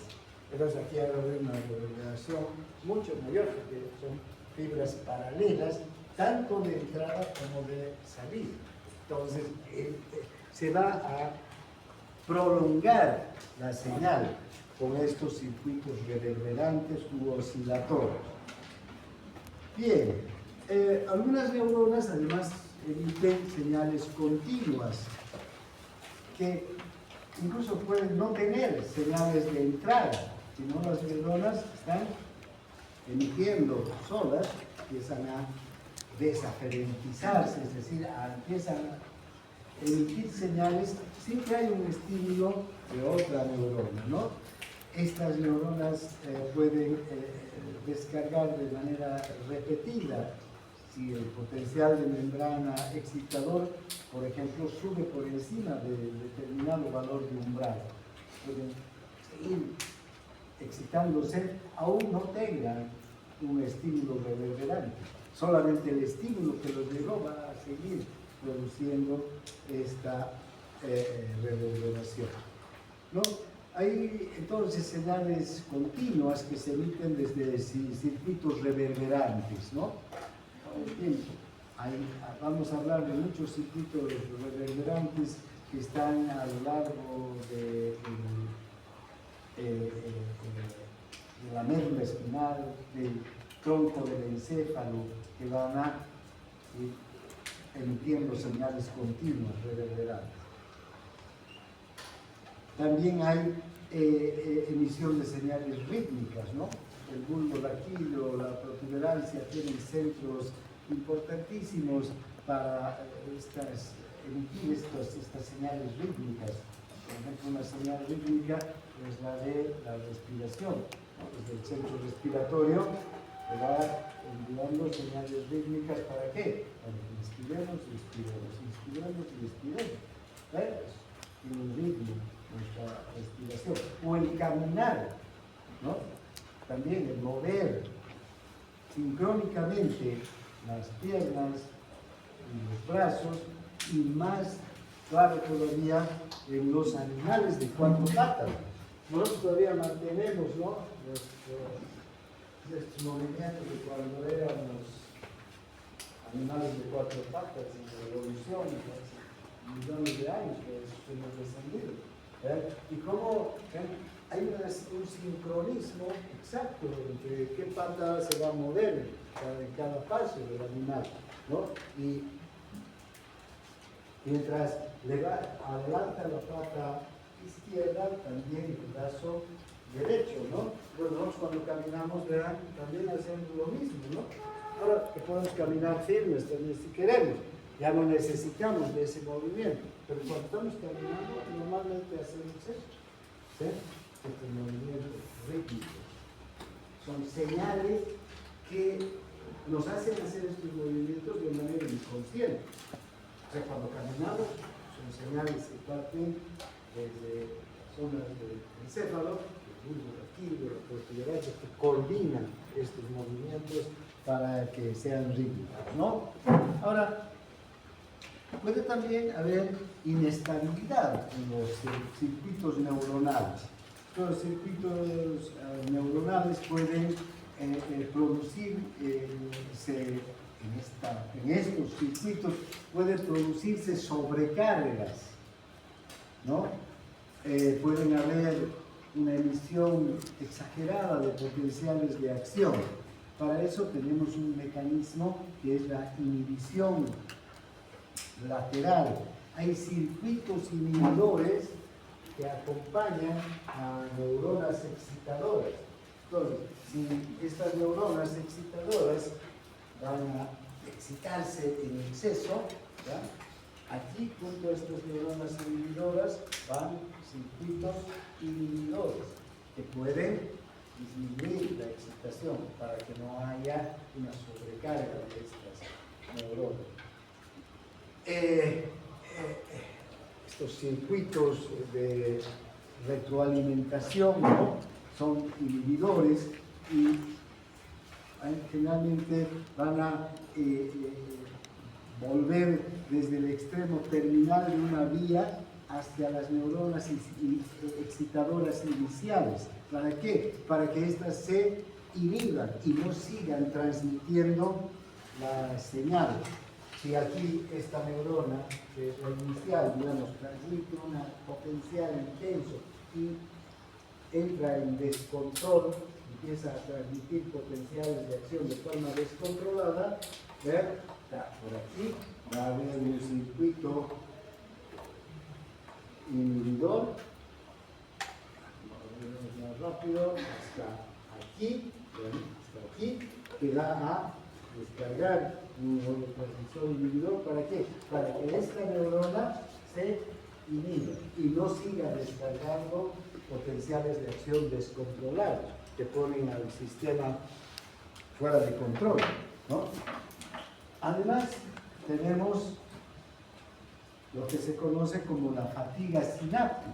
S1: Entonces aquí va a haber una reverberación mucho mayor, porque son fibras paralelas, tanto de entrada como de salida. Entonces se va a prolongar la señal con estos circuitos reverberantes u oscilatorios. Bien, algunas neuronas además emiten señales continuas que incluso pueden no tener señales de entrada, sino las neuronas están emitiendo solas, empiezan a desaferentizarse, es decir, empiezan a emitir señales sin que haya un estímulo de otra neurona, ¿no? Estas neuronas pueden descargar de manera repetida si el potencial de membrana excitador, por ejemplo, sube por encima de determinado valor de umbral. Pueden seguir excitándose, aún no tengan un estímulo reverberante. Solamente el estímulo que los llegó va a seguir produciendo esta reverberación, ¿no? Hay entonces señales continuas que se emiten desde circuitos reverberantes, ¿no? Vamos a hablar de muchos circuitos reverberantes que están a lo largo de la médula espinal, del tronco del encéfalo, que van a emitiendo señales continuas, reverberantes. También hay emisión de señales rítmicas, ¿no? El bulbo raquídeo, la protuberancia tienen centros importantísimos para emitir estas señales rítmicas. Por ejemplo, una señal rítmica es la de la respiración, ¿no? Desde el centro respiratorio se va enviando señales rítmicas. ¿Para qué? Para que inspiremos y expiremos. Tiene un ritmo nuestra respiración. O el caminar, ¿no? También el mover sincrónicamente las piernas y los brazos, y más claro todavía en los animales de cuatro patas. Nosotros todavía mantenemos, ¿no?, estos movimientos de cuando éramos animales de cuatro patas en la evolución, millones de años que hemos descendido. Y cómo hay un sincronismo exacto entre qué pata se va a mover en cada paso del animal, ¿no? Y mientras adelanta la pata izquierda, también el brazo derecho, ¿no? Bueno, nosotros cuando caminamos, vean, también hacemos lo mismo, ¿no? Ahora que podemos caminar firmes también si queremos, ya no necesitamos de ese movimiento, pero cuando estamos caminando, normalmente hacemos eso, ¿sí? Estos movimientos rítmicos son señales que nos hacen hacer estos movimientos de manera inconsciente. O sea, cuando caminamos, son señales que parten desde zonas del encéfalo, el bulbo raquídeo, la protuberancia, que coordinan estos movimientos para que sean rítmicos, ¿no? Ahora, puede también haber inestabilidad en los circuitos neuronales. Los circuitos neuronales pueden producir, en estos circuitos pueden producirse sobrecargas, ¿no? Pueden haber una emisión exagerada de potenciales de acción. Para eso tenemos un mecanismo que es la inhibición lateral. Hay circuitos inhibidores que acompañan a neuronas excitadoras. Entonces, si estas neuronas excitadoras van a excitarse en exceso, ¿ya?, aquí junto a estas neuronas inhibidoras van circuitos inhibidores que pueden disminuir la excitación para que no haya una sobrecarga de estas neuronas. Estos circuitos de retroalimentación, ¿no?, son inhibidores y generalmente van a volver desde el extremo terminal de una vía hacia las neuronas excitadoras iniciales. ¿Para qué? Para que éstas se inhiban y no sigan transmitiendo la señal. Si aquí esta neurona, que es la inicial, digamos, transmite un potencial intenso y entra en descontrol, empieza a transmitir potenciales de acción de forma descontrolada, ¿ver? Por aquí va a haber un circuito inhibidor, más rápido, hasta aquí, que va a descargar un neurotransmisor inhibidor. ¿Para qué? Para que esta neurona se inhiba y no siga descargando potenciales de acción descontrolados que ponen al sistema fuera de control, ¿no? Además, tenemos lo que se conoce como la fatiga sináptica.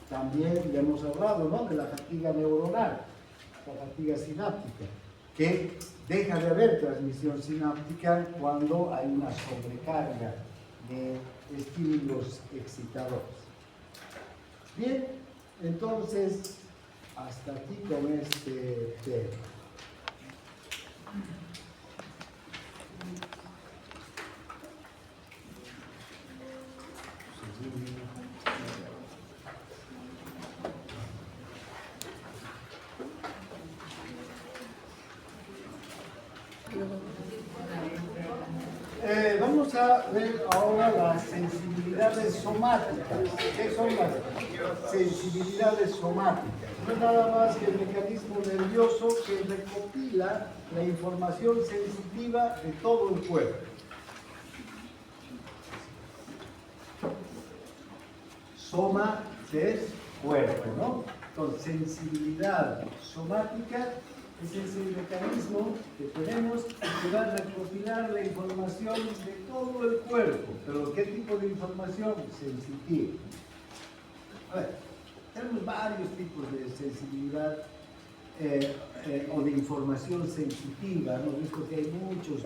S1: También ya hemos hablado, ¿no?, de la fatiga neuronal, la fatiga sináptica, que deja de haber transmisión sináptica cuando hay una sobrecarga de estímulos excitadores. Bien, entonces, hasta aquí con este tema. Vamos Vamos a ver ahora las sensibilidades somáticas. ¿Qué son las sensibilidades somáticas? No es nada más que el mecanismo nervioso que recopila la información sensitiva de todo el cuerpo. Soma, que es cuerpo, ¿no? Entonces, sensibilidad somática es ese mecanismo que tenemos que va a recopilar la información de todo el cuerpo. ¿Pero qué tipo de información? Sensitiva. A ver, tenemos varios tipos de sensibilidad o de información sensitiva. Hemos visto que hay muchos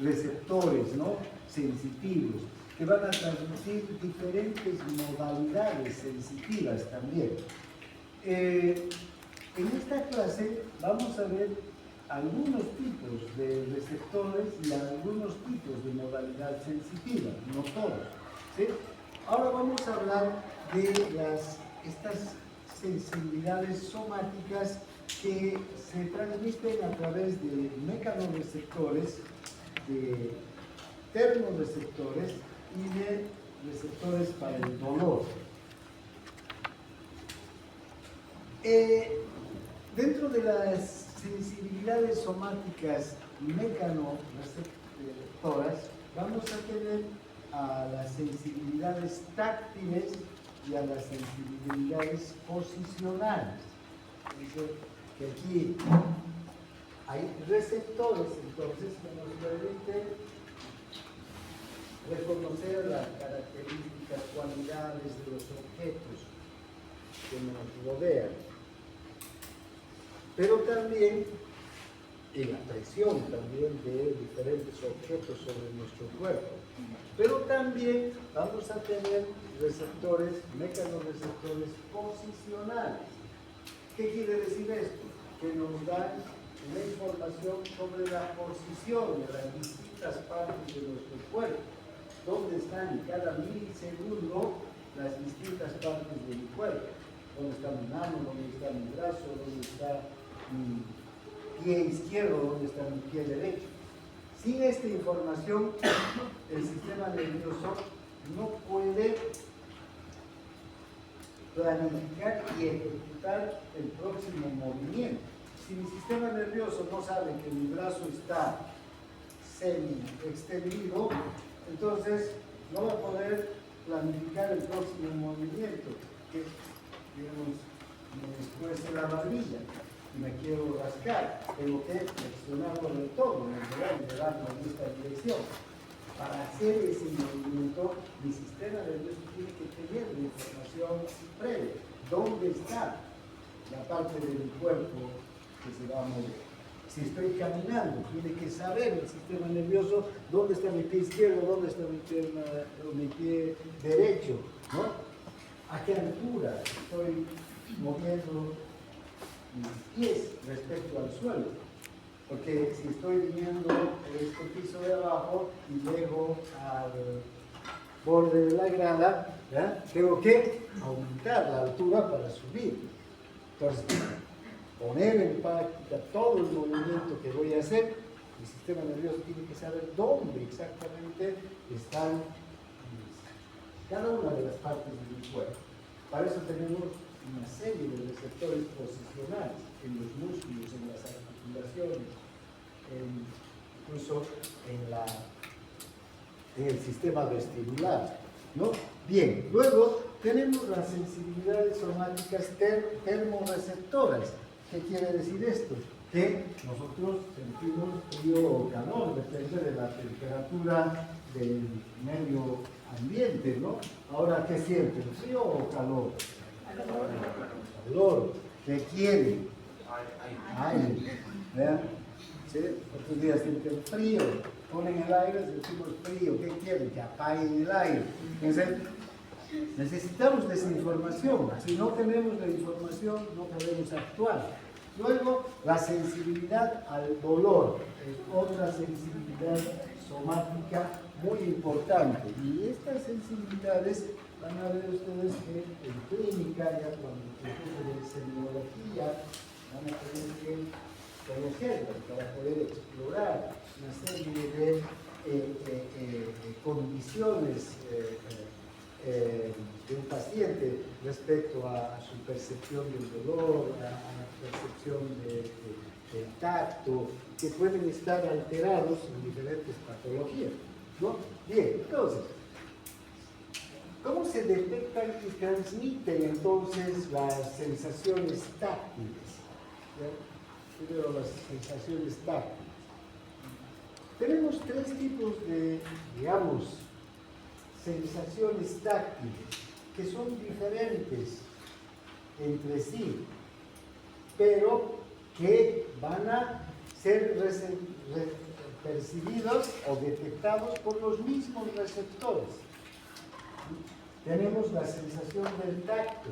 S1: receptores, ¿no?, sensitivos, que van a transmitir diferentes modalidades sensitivas también. En esta clase vamos a ver algunos tipos de receptores y algunos tipos de modalidad sensitiva, no todos, ¿sí? Ahora vamos a hablar de estas sensibilidades somáticas que se transmiten a través de mecanorreceptores, de termorreceptores y de receptores para el dolor. Dentro de las sensibilidades somáticas mecanorreceptoras vamos a tener a las sensibilidades táctiles y a las sensibilidades posicionales. Dice que aquí hay receptores entonces que nos permiten reconocer las características, cualidades de los objetos que nos rodean. Pero también en la presión también de diferentes objetos sobre nuestro cuerpo. Pero también vamos a tener receptores, mecanorreceptores posicionales. ¿Qué quiere decir esto? Que nos dan una información sobre la posición de las distintas partes de nuestro cuerpo. ¿Dónde están en cada milisegundo las distintas partes de mi cuerpo? ¿Dónde está mi mano? ¿Dónde está mi brazo? ¿Dónde está mi pie izquierdo? ¿Dónde está mi pie derecho? Sin esta información, el sistema nervioso no puede planificar y ejecutar el próximo movimiento. Si mi sistema nervioso no sabe que mi brazo está semi-extendido, entonces no va a poder planificar el próximo movimiento. Que, digamos, me esfuerce la barbilla y me quiero rascar, tengo que flexionarlo del todo, llevarlo en esta dirección. Para hacer ese movimiento, mi sistema nervioso tiene que tener la información previa. ¿Dónde está la parte de mi cuerpo que se va a mover? Si estoy caminando, tiene que saber el sistema nervioso dónde está mi pie izquierdo, dónde está mi pie derecho, ¿no? ¿A qué altura estoy moviendo mis pies respecto al suelo? Porque si estoy viniendo este piso de abajo y llego al borde de la grada, ¿ya?, tengo que aumentar la altura para subir. Entonces, poner en práctica todo el movimiento que voy a hacer, el sistema nervioso tiene que saber dónde exactamente están cada una de las partes de mi cuerpo. Para eso tenemos una serie de receptores posicionales en los músculos, en las articulaciones, incluso en el sistema vestibular, ¿no? Bien, luego tenemos las sensibilidades somáticas termorreceptoras. ¿Qué quiere decir esto? Que nosotros sentimos frío o calor, depende de la temperatura del medio ambiente, ¿no? Ahora, ¿qué sienten? ¿Frío o calor? Calor. ¿Qué quieren? Aire. ¿Vean? ¿Sí? Otros días sienten frío, ponen el aire, sentimos frío. ¿Qué quieren? Que apaguen el aire. Entonces, necesitamos de esa información. Si no tenemos la información, no podemos actuar. Luego, la sensibilidad al dolor es otra sensibilidad somática muy importante. Y estas sensibilidades van a ver ustedes que en clínica, ya cuando se de semiología, van a tener que conocerlas, para poder explorar una serie de condiciones de un paciente respecto a su percepción del dolor, a la percepción del tacto, que pueden estar alterados en diferentes patologías, ¿no? Bien, entonces, ¿cómo se detectan y transmiten entonces las sensaciones táctiles? ¿Ya? Primero las sensaciones táctiles. Tenemos tres tipos de, digamos, sensaciones táctiles que son diferentes entre sí, pero que van a ser percibidos o detectados por los mismos receptores. Tenemos la sensación del tacto,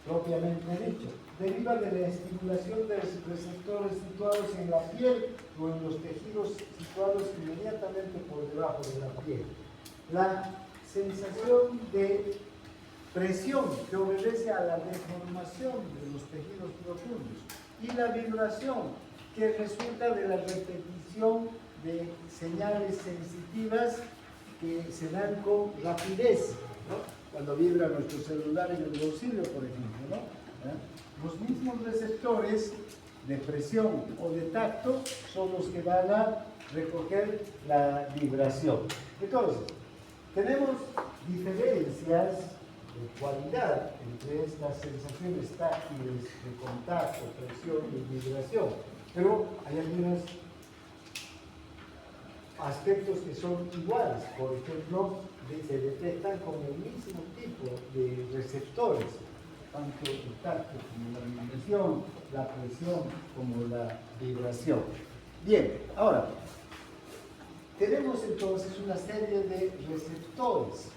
S1: propiamente dicho, deriva de la estimulación de receptores situados en la piel o en los tejidos situados inmediatamente por debajo de la piel. La sensación de presión, que obedece a la deformación de los tejidos profundos, y la vibración, que resulta de la repetición de señales sensitivas que se dan con rapidez, ¿no? Cuando vibra nuestro celular en el bolsillo, por ejemplo, ¿no? Los mismos receptores de presión o de tacto son los que van a recoger la vibración. Entonces, tenemos diferencias de cualidad entre estas sensaciones táctiles de contacto, presión y vibración, pero hay algunos aspectos que son iguales. Por ejemplo, se detectan con el mismo tipo de receptores, tanto el tacto como la vibración, la presión como la vibración. Bien, ahora, tenemos entonces una serie de receptores.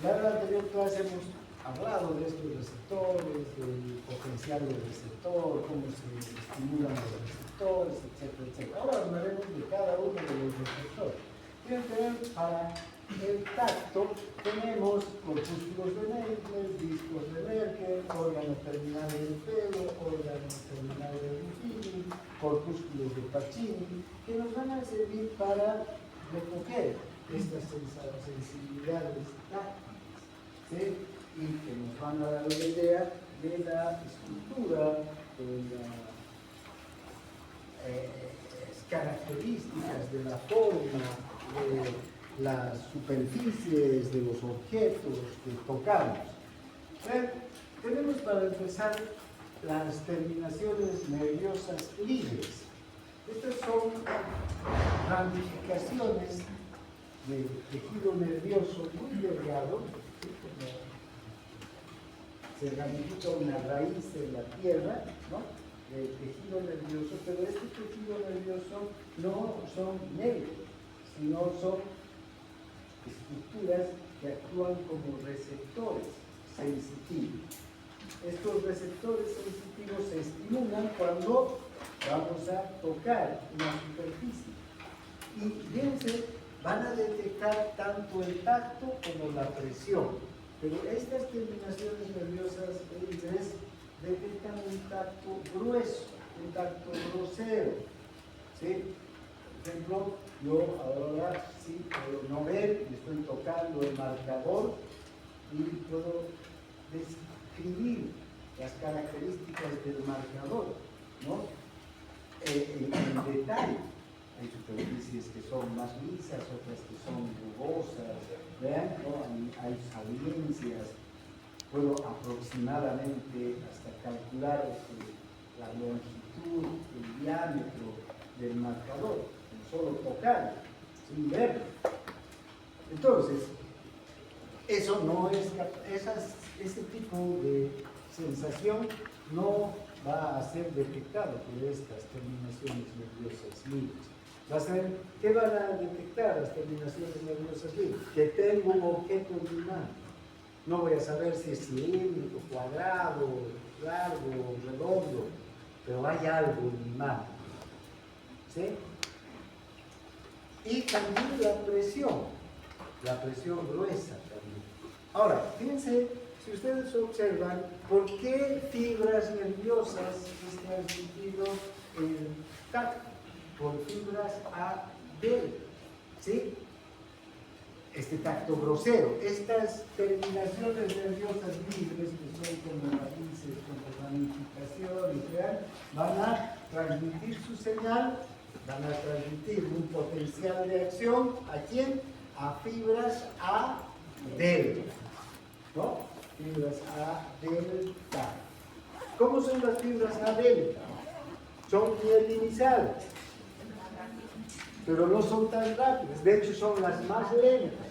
S1: Ya en la anterior clase hemos hablado de estos receptores, del potencial del receptor, cómo se estimulan los receptores, etcétera, etcétera. Ahora hablaremos de cada uno de los receptores. Tienen que ver, para el tacto tenemos corpúsculos de Merkel, discos de Merkel, órgano terminal del pelo, órgano terminal del Ruffini, corpúsculos de Pacini, que nos van a servir para recoger estas sensibilidades táctiles, ¿sí? Y que nos van a dar una idea de la estructura, de las características de la forma, de las superficies de los objetos que tocamos. Tenemos para empezar las terminaciones nerviosas libres. Estas son ramificaciones de tejido nervioso muy delgado. Se ramifica una raíz en la tierra, ¿no?, de tejido nervioso, pero este tejido nervioso no son nervios, sino son estructuras que actúan como receptores sensitivos. Estos receptores sensitivos se estimulan cuando vamos a tocar una superficie. Y fíjense, van a detectar tanto el tacto como la presión. Pero estas terminaciones nerviosas libres detectan un tacto grueso, un tacto grosero, ¿sí? Por ejemplo, yo ahora sí puedo no ver, y estoy tocando el marcador y puedo describir las características del marcador, ¿no? En detalle. Hay superficies que son más lisas, otras que son rugosas, vean, ¿no? Hay saliencias. Puedo aproximadamente hasta calcular la longitud, el diámetro del marcador, con solo tocar, sin verlo. Entonces, eso no es, ese tipo de sensación no va a ser detectado por estas terminaciones nerviosas libres. ¿Qué van a detectar las terminaciones nerviosas libres? Que tengo un objeto en mi mano. No voy a saber si es cilíndrico, cuadrado, largo, redondo, pero hay algo en mi mano, ¿sí? Y también la presión gruesa también. Ahora, fíjense si ustedes observan, ¿por qué fibras nerviosas es transmitido el tacto? Por fibras A, B, ¿sí? Este tacto grosero. Estas terminaciones nerviosas libres, que son como raíces, como ramificación y tal, van a transmitir su señal, van a transmitir un potencial de acción, ¿a quién? A fibras A delta, ¿no? Fibras A delta. ¿Cómo son las fibras A delta? Son mielinizadas, pero no son tan rápidas. De hecho, son las más lentas,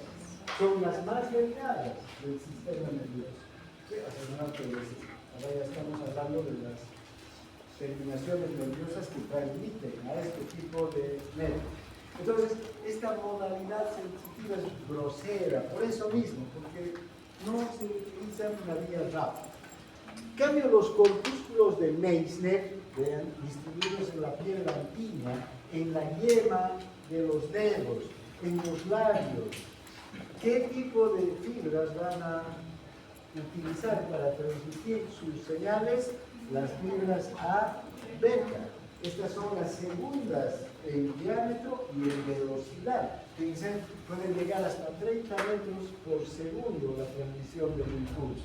S1: son las más delgadas del sistema nervioso. Sí, ahora ya estamos hablando de las terminaciones nerviosas que transmiten a este tipo de nervios. Entonces, esta modalidad sensitiva es grosera, por eso mismo, porque no se utiliza una vía rápida. En cambio, los corpúsculos de Meissner, vean, distribuidos en la piel lampiña, en la yema de los dedos, en los labios, ¿qué tipo de fibras van a utilizar para transmitir sus señales? Las fibras A beta. Estas son las segundas en diámetro y en velocidad. Fíjense, pueden llegar hasta 30 metros por segundo la transmisión del impulso.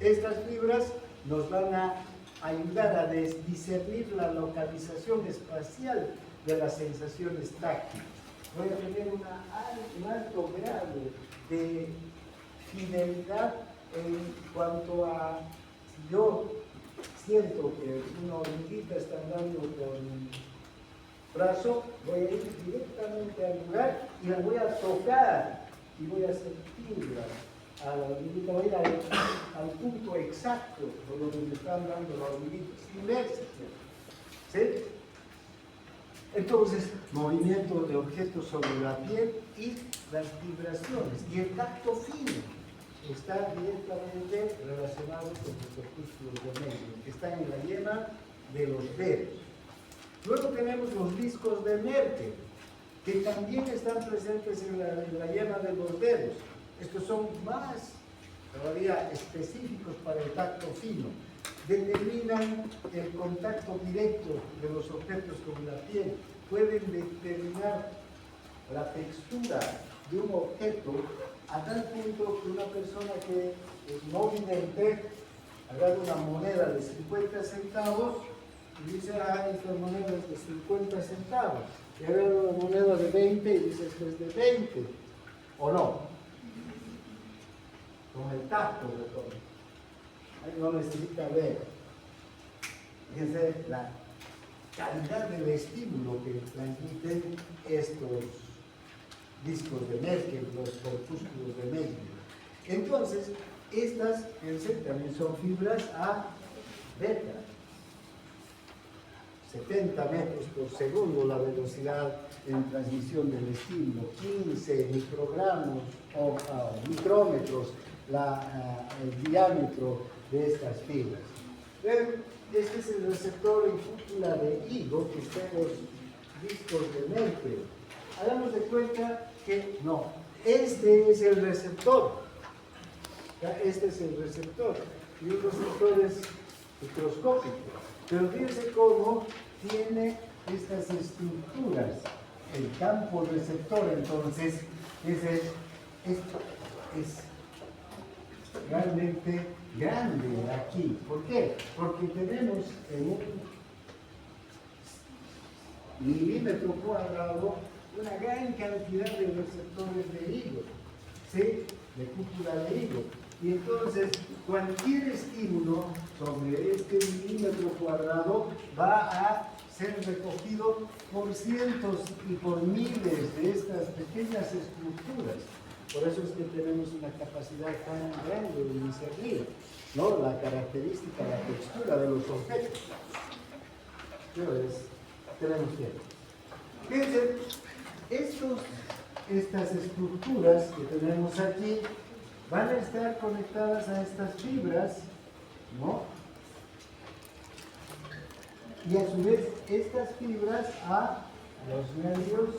S1: Estas fibras nos van a ayudar a discernir la localización espacial de las sensaciones táctiles. Voy a tener un alto grado de fidelidad en cuanto a si yo siento que una hormiguita está andando con un brazo, voy a ir directamente al lugar y la voy a tocar y voy a sentirla a la hormiguita, voy a ir al punto exacto por donde me están dando la hormiguita, sin verse, ¿sí? Entonces, movimiento de objetos sobre la piel y las vibraciones y el tacto fino está directamente relacionado con los corpúsculos de Meissner, que están en la yema de los dedos. Luego tenemos los discos de Merkel, que también están presentes en la yema de los dedos. Estos son más todavía específicos para el tacto fino. Determinan el contacto directo de los objetos con la piel. Pueden determinar la textura de un objeto a tal punto que una persona que es no vidente agarra una moneda de 50 centavos y dice, esta moneda es de 50 centavos. Y agarra una moneda de 20 y dice, esto es de 20. ¿O no? Con el tacto de todo. Ahí no necesita ver. Fíjense la calidad del estímulo que transmiten estos discos de Merkel, los corpúsculos de Meissner. Entonces, estas, fíjense, también son fibras A beta. 70 metros por segundo la velocidad en transmisión del estímulo, 15 microgramos o micrómetros el diámetro de estas fibras. Este es el receptor en cúpula de higo que está en los discos de Merkel. Hagamos de cuenta que no, este es el receptor. Este es el receptor. Y un receptor es microscópico. Pero fíjense cómo tiene estas estructuras. El campo receptor, entonces, esto es realmente grande aquí. ¿Por qué? Porque tenemos en un milímetro cuadrado una gran cantidad de receptores de higo, ¿sí? De cúpula de higo. Y entonces, cualquier estímulo sobre este milímetro cuadrado va a ser recogido por cientos y por miles de estas pequeñas estructuras. Por eso es que tenemos una capacidad tan grande de discernir, ¿no? La característica, la textura de los objetos. Tenemos tiempo. Fíjense, estas estructuras que tenemos aquí van a estar conectadas a estas fibras, ¿no? Y a su vez, estas fibras a los nervios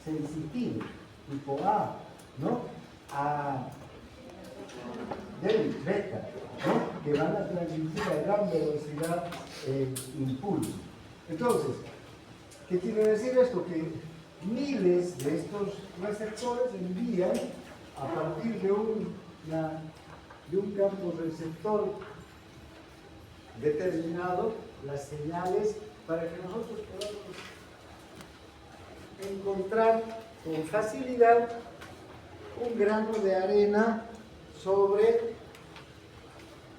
S1: sensitivos, tipo A, ¿no? del beta, ¿no? Que van a transmitir a gran velocidad el impulso. Entonces, ¿qué quiere decir esto? Que miles de estos receptores envían a partir de un campo receptor determinado las señales para que nosotros podamos encontrar con facilidad un grano de arena sobre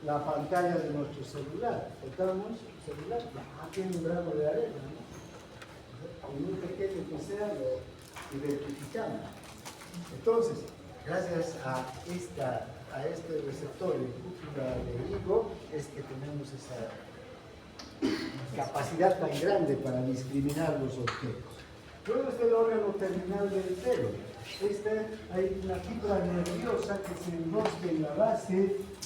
S1: la pantalla de nuestro celular. Tocamos el celular, aquí hay un grano de arena, ¿no? Con muy pequeño que sea, lo identificamos. Entonces, gracias a este receptor en cúpula de higo, es que tenemos esa capacidad tan grande para discriminar los objetos. Luego está el órgano terminal del pelo. Hay una fibra nerviosa que se enrosca en la base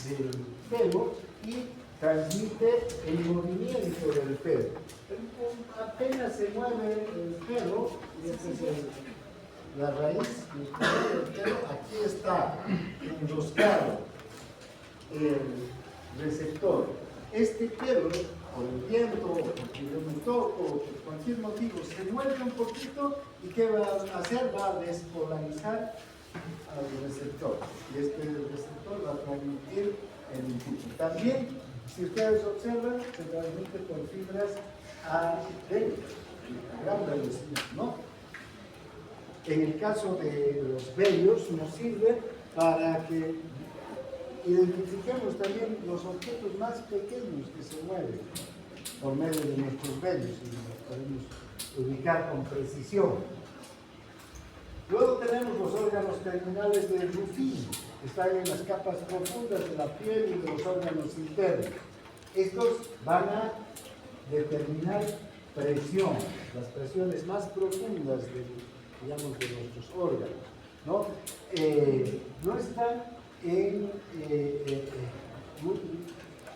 S1: del pelo y transmite el movimiento del pelo. Apenas se mueve el pelo, y esta es la raíz del pelo, aquí está enroscado el receptor. Este pelo, por el viento, o porque yo me toco, o por cualquier motivo, se mueve un poquito y ¿qué va a hacer? Va a despolarizar al receptor. Y este receptor va a transmitir el impulso. También, si ustedes observan, se transmite por fibras a gran velocidad, ¿no? En el caso de los vellos, nos sirve para que identifiquemos también los objetos más pequeños que se mueven por medio de nuestros vellos y los podemos ubicar con precisión. Luego tenemos los órganos terminales del Ruffini, que están en las capas profundas de la piel y de los órganos internos. Estos van a determinar presión, las presiones más profundas de nuestros órganos, ¿no? No están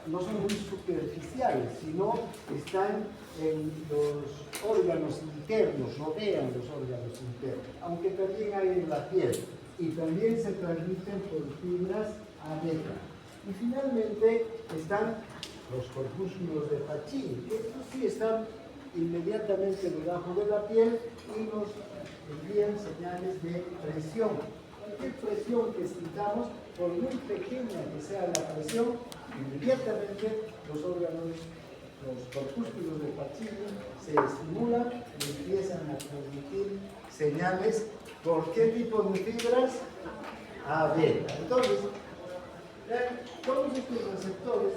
S1: no son muy superficiales, sino están en los órganos internos, rodean los órganos internos, aunque también hay en la piel, y también se transmiten por fibras a beta. Y finalmente están los corpúsculos de Pacini, que estos sí están inmediatamente debajo de la piel y nos envían señales de presión. Cualquier presión que sintamos, por muy pequeña que sea la presión, inmediatamente los órganos, los corpúsculos de Pacini se estimulan y empiezan a transmitir señales. ¿Por qué tipo de fibras? A beta. Entonces, todos estos receptores,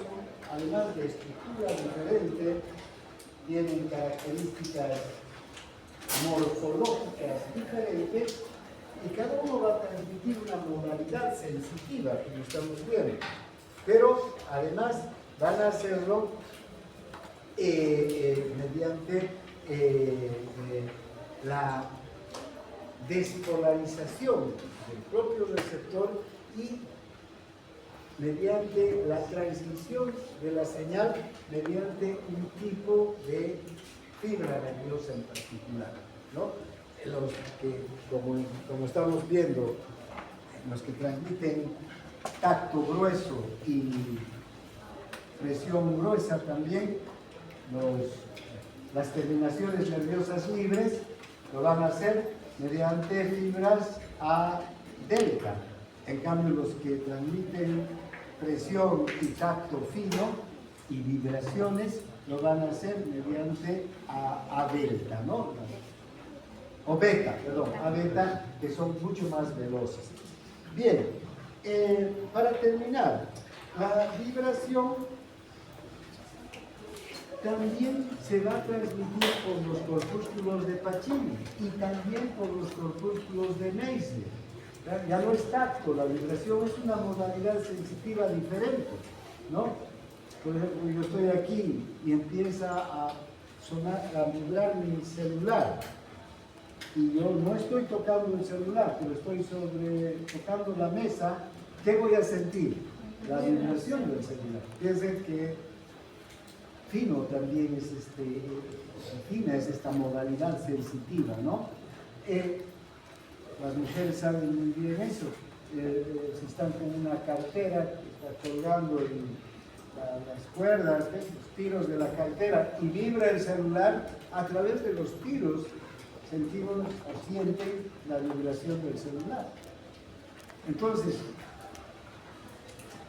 S1: además de estructura diferente, tienen características morfológicas diferentes y cada uno va a transmitir una modalidad sensitiva, como estamos viendo. Pero además van a hacerlo mediante la despolarización del propio receptor y mediante la transmisión de la señal mediante un tipo de fibra nerviosa en particular, ¿no? Los que, como estamos viendo, los que transmiten tacto grueso y presión gruesa también, las terminaciones nerviosas libres lo van a hacer mediante fibras a delta. En cambio, los que transmiten presión y tacto fino y vibraciones lo van a hacer mediante a delta, ¿no? O beta, perdón, a beta, que son mucho más veloces. Bien, para terminar, la vibración también se va a transmitir por los corpúsculos de Pacini y también por los corpúsculos de Meissner. Ya no es tacto, la vibración es una modalidad sensitiva diferente, ¿no? Por ejemplo, yo estoy aquí y empieza a sonar, a vibrar mi celular y yo no estoy tocando el celular, pero estoy tocando la mesa. ¿Qué voy a sentir? La vibración del celular. Piensen que fino también es fina es esta modalidad sensitiva, ¿no? Las mujeres saben muy bien eso. si están con una cartera que está colgando las cuerdas, los tiros de la cartera y vibra el celular, a través de los tiros sentimos o sienten la vibración del celular. Entonces,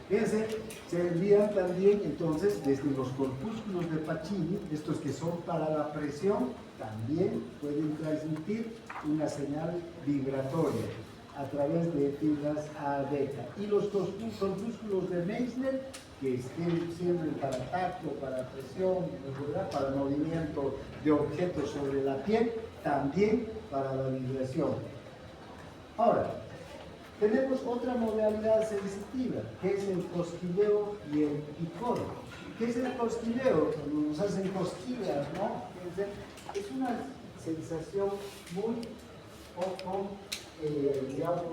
S1: fíjense, se envían también entonces desde los corpúsculos de Pacini, estos que son para la presión, también pueden transmitir una señal vibratoria a través de fibras A beta. Y los corpúsculos de Meissner, que sirven para tacto, para presión, ¿verdad?, para movimiento de objetos sobre la piel, también para la vibración. Ahora, tenemos otra modalidad sensitiva, que es el cosquilleo y el picor. ¿Qué es el cosquilleo? Cuando nos hacen cosquillas, ¿no? Es una sensación muy poco, digamos,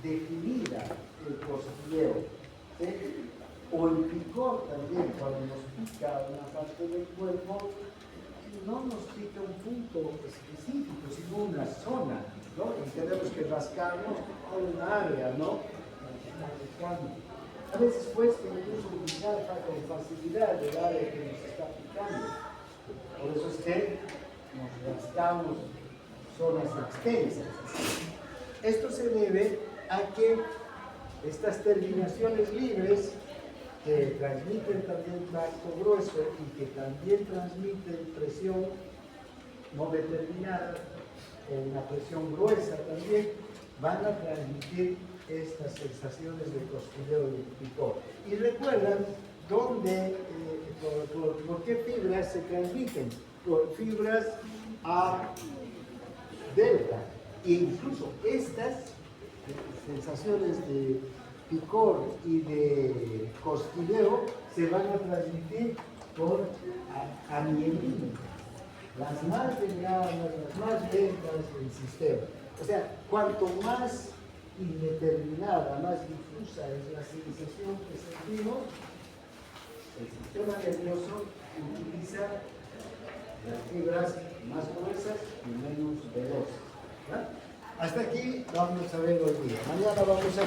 S1: definida, el cosquilleo, ¿sí? O el picor también, cuando nos pica una parte del cuerpo, no nos pica un punto específico, sino una zona, ¿no? Y tenemos que rascarnos a un área, ¿no? A veces cuesta incluso ubicar con facilidad el área que nos está picando. Por eso es que nos rascamos zonas extensas. Esto se debe a que estas terminaciones libres, que transmiten también tacto grueso y que también transmiten presión no determinada, o una presión gruesa también, van a transmitir estas sensaciones de cosquilleo y picor. Y recuerdan dónde, por qué fibras se transmiten, por fibras A delta, e incluso estas sensaciones de picor y de cosquilleo se van a transmitir por amielina, las más delgadas, las más lentas del sistema. O sea, cuanto más indeterminada, más difusa es la sensación que sentimos, el sistema nervioso utiliza las fibras más gruesas y menos veloces. ¿Ya? Hasta aquí vamos a ver hoy día. Mañana vamos a